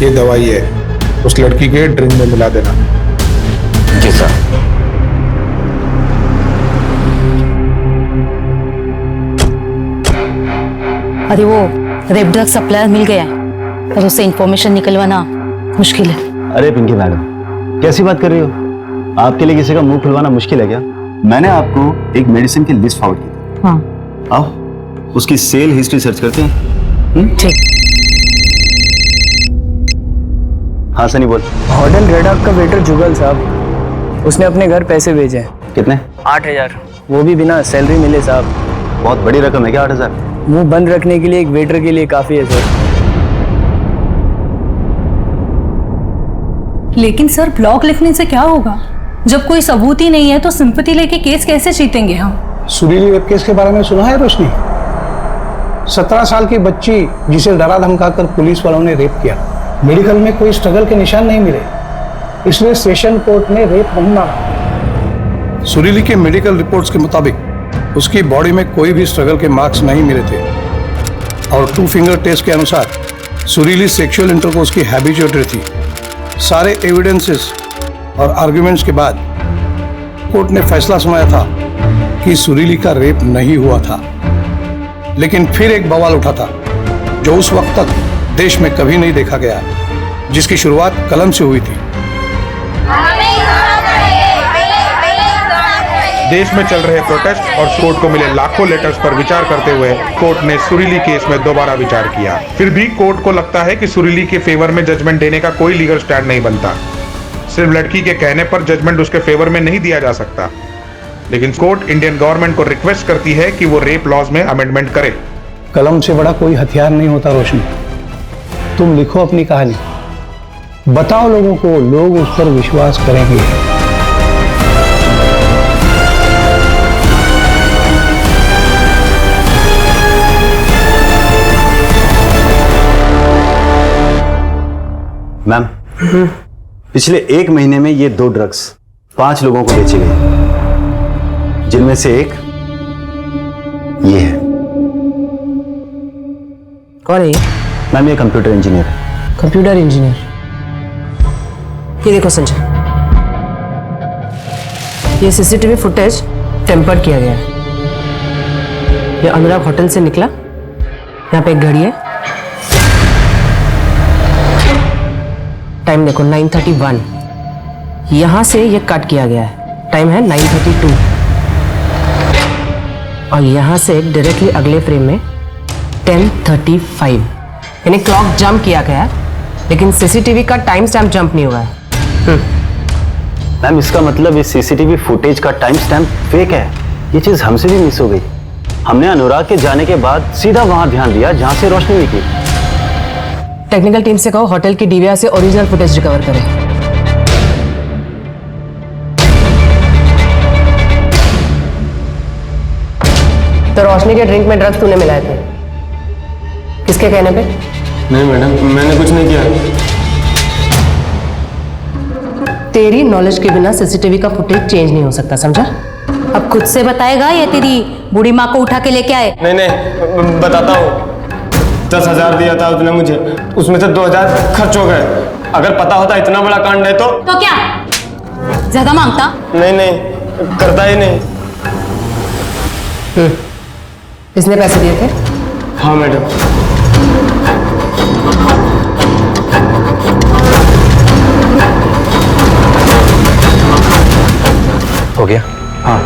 ये दवाई है, उस लड़की के ड्रिंक में मिला देना। जी सर। अरे वो रेप ड्रग सप्लायर मिल गया है, पर उससे इंफॉर्मेशन निकलवाना मुश्किल है। अरे पिंकी मैडम, कैसी बात कर रही हो? आपके लिए किसी का मुंह खुलवाना मुश्किल है क्या? मैंने आपको एक मेडिसिन की लिस्ट फॉरवर्ड की थी। हाँ। आओ उसकी सेल हिस्ट्री सर्च करते हैं। ठीक। हाँ सनी बोल। होटल रेड आर्क का वेटर जुगल साहब, उसने अपने घर पैसे भेजे हैं। कितने? 8,000, वो भी बिना सैलरी मिले साहब। बहुत बड़ी रकम है क्या 8,000? मुंह बंद रखने के लिए एक वेटर के लिए काफी है सर। लेकिन सर ब्लॉग लिखने से क्या होगा? जब कोई सबूत ही नहीं है तो सिंपैथी लेके केस कैसे जीतेंगे हम? सुरीली रेप केस के बारे में सुना है रोशनी? 17 साल की बच्ची जिसे डरा धमकाकर पुलिस वालों ने रेप किया। मेडिकल में कोई स्ट्रगल के निशान नहीं मिले, इसलिए सेशन कोर्ट ने रेप नहीं माना। सुरीली के मेडिकल रिपोर्ट्स के मुताबिक उसकी बॉडी में कोई भी स्ट्रगल के मार्क्स नहीं मिले थे, और 2 फिंगर टेस्ट के अनुसार सुरीली सेक्सुअल इंटरकोर्स की हैबिचुएटरी थी। सारे एविडेंसेस और आर्ग्यूमेंट्स के बाद कोर्ट ने फैसला सुनाया था कि सुरीली का रेप नहीं हुआ था। लेकिन फिर एक बवाल उठा था जो उस वक्त तक देश में कभी नहीं देखा गया, जिसकी शुरुआत कलम से हुई थी। देश में चल रहे प्रोटेस्ट और कोर्ट को मिले लाखों लेटर्स पर विचार करते हुए कोर्ट ने सुरीली केस में दोबारा विचार किया। फिर भी कोर्ट को लगता है कि सुरीली के फेवर में जजमेंट देने का कोई लीगल स्टैंड नहीं बनता। सिर्फ लड़की के कहने पर जजमेंट उसके फेवर में नहीं दिया जा सकता। लेकिन कोर्ट इंडियन गवर्नमेंट को रिक्वेस्ट करती है कि वो रेप लॉज में अमेंडमेंट करे। कलम से बड़ा कोई हथियार नहीं होता रोशनी। तुम लिखो अपनी कहानी, बताओ लोगों को, लोग उस पर विश्वास करेंगे। मैम, पिछले 1 महीने में ये 2 ड्रग्स 5 लोगों को बेचे गए, जिनमें से एक ये है। कौन है ये? मैम ये कंप्यूटर इंजीनियर है। Computer engineer? ये देखो संजय, ये CCTV फुटेज टेम्पर्ड किया गया है। ये अनुराग होटल से निकला, यहाँ पे एक घड़ी है, टाइम देखो 9:31। यहां से ये कट किया गया है, टाइम है 9:32। और यहां से डायरेक्टली अगले फ्रेम में 10:35, यानी क्लॉक जंप किया गया है, लेकिन CCTV का टाइम स्टैम्प जंप नहीं हुआ है। मैम इसका मतलब इस CCTV फुटेज का टाइम स्टैम्प फेक है। ये चीज हमसे भी मिस हो गई। हमने अनुराग के जाने के बाद सीधा वहां ध्यान दिया जहां से रोशनी निकली। टेक्निकल टीम से कहो होटल की DVR से ओरिजिनल फुटेज रिकवर करें। तो रोशनी के ड्रिंक में ड्रग्स तूने मिलाए थे, किसके कहने पे? नहीं मैडम, मैंने कुछ नहीं किया। तेरी नॉलेज के बिना सीसीटीवी का फुटेज चेंज नहीं हो सकता, समझा? अब खुद से बताएगा या तेरी बूढ़ी माँ को उठा के लेके आए? नहीं बताता हूँ। 10,000 दिया था उसने मुझे, उसमें से 2,000 खर्च हो गए। अगर पता होता इतना बड़ा कांड है तो क्या ज्यादा मांगता? नहीं करता ही नहीं। इसने पैसे दिए थे? हाँ मैडम। हो गया? हाँ।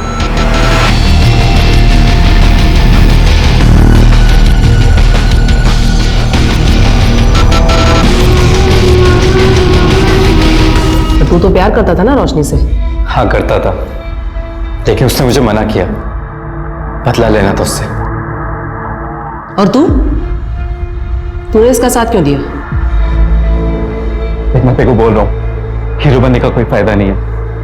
तू तो प्यार करता था ना रोशनी से? हाँ करता था, लेकिन उसने मुझे मना किया। बदला लेना था उससे। और तूने इसका साथ क्यों दिया? देख मैं तेरे को बोल रहा हूँ, हीरो बनने का कोई फायदा नहीं है।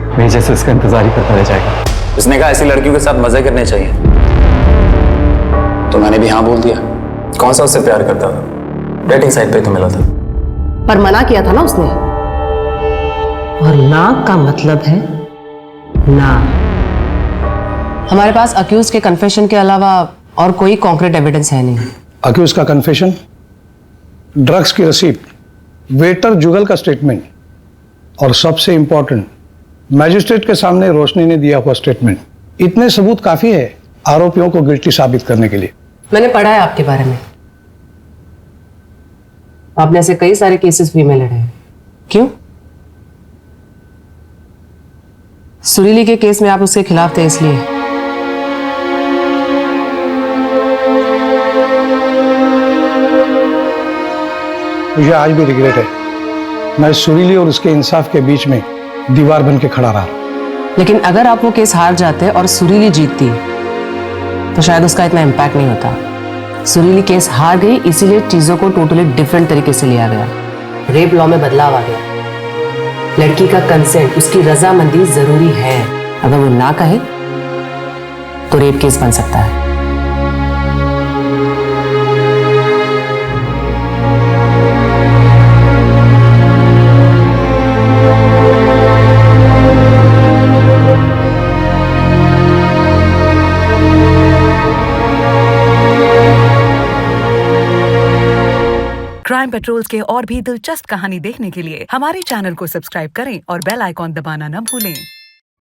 मेरे जैसे इसका इंतजार ही करता रह जाएगा। उसने कहा ऐसी लड़कियों के साथ मजे करने चाहिए, तो मैंने भी हाँ बोल दिया। कौन सा उससे प्यार करता था? डेटिंग साइट पे तो मिला था। पर मना किया था ना उसने। और ना का मतलब है ना। हमारे पास अक्यूज के कन्फेशन के अलावा और कोई कॉन्क्रीट एविडेंस है नहीं। अक्यूज का कन्फेशन, ड्रग्स की रसीद, वेटर जुगल का स्टेटमेंट और सबसे इंपॉर्टेंट मैजिस्ट्रेट के सामने रोशनी ने दिया हुआ स्टेटमेंट, इतने सबूत काफी है आरोपियों को गिल्टी साबित करने के लिए। मैंने पढ़ा है आपके बारे में, आपने ऐसे कई सारे केसेस भी में लड़े हैं। क्यों? सुरीली के केस में आप उसके खिलाफ थे इसलिए। मुझे आज भी रिग्रेट है, मैं सुरीली और उसके इंसाफ के बीच में दीवार बन के खड़ा रहा। लेकिन अगर आप वो केस हार जाते और सुरीली जीतती तो शायद उसका इतना इम्पैक्ट नहीं होता। सुरीली केस हार गई, इसीलिए चीजों को टोटली डिफरेंट तरीके से लिया गया। रेप लॉ में बदलाव आ गया। लड़की का कंसेंट, उसकी रजामंदी जरूरी है। अगर वो ना कहे तो रेप केस बन सकता है। क्राइम पेट्रोल्स के और भी दिलचस्प कहानी देखने के लिए हमारे चैनल को सब्सक्राइब करें और बेल आइकॉन दबाना न भूलें।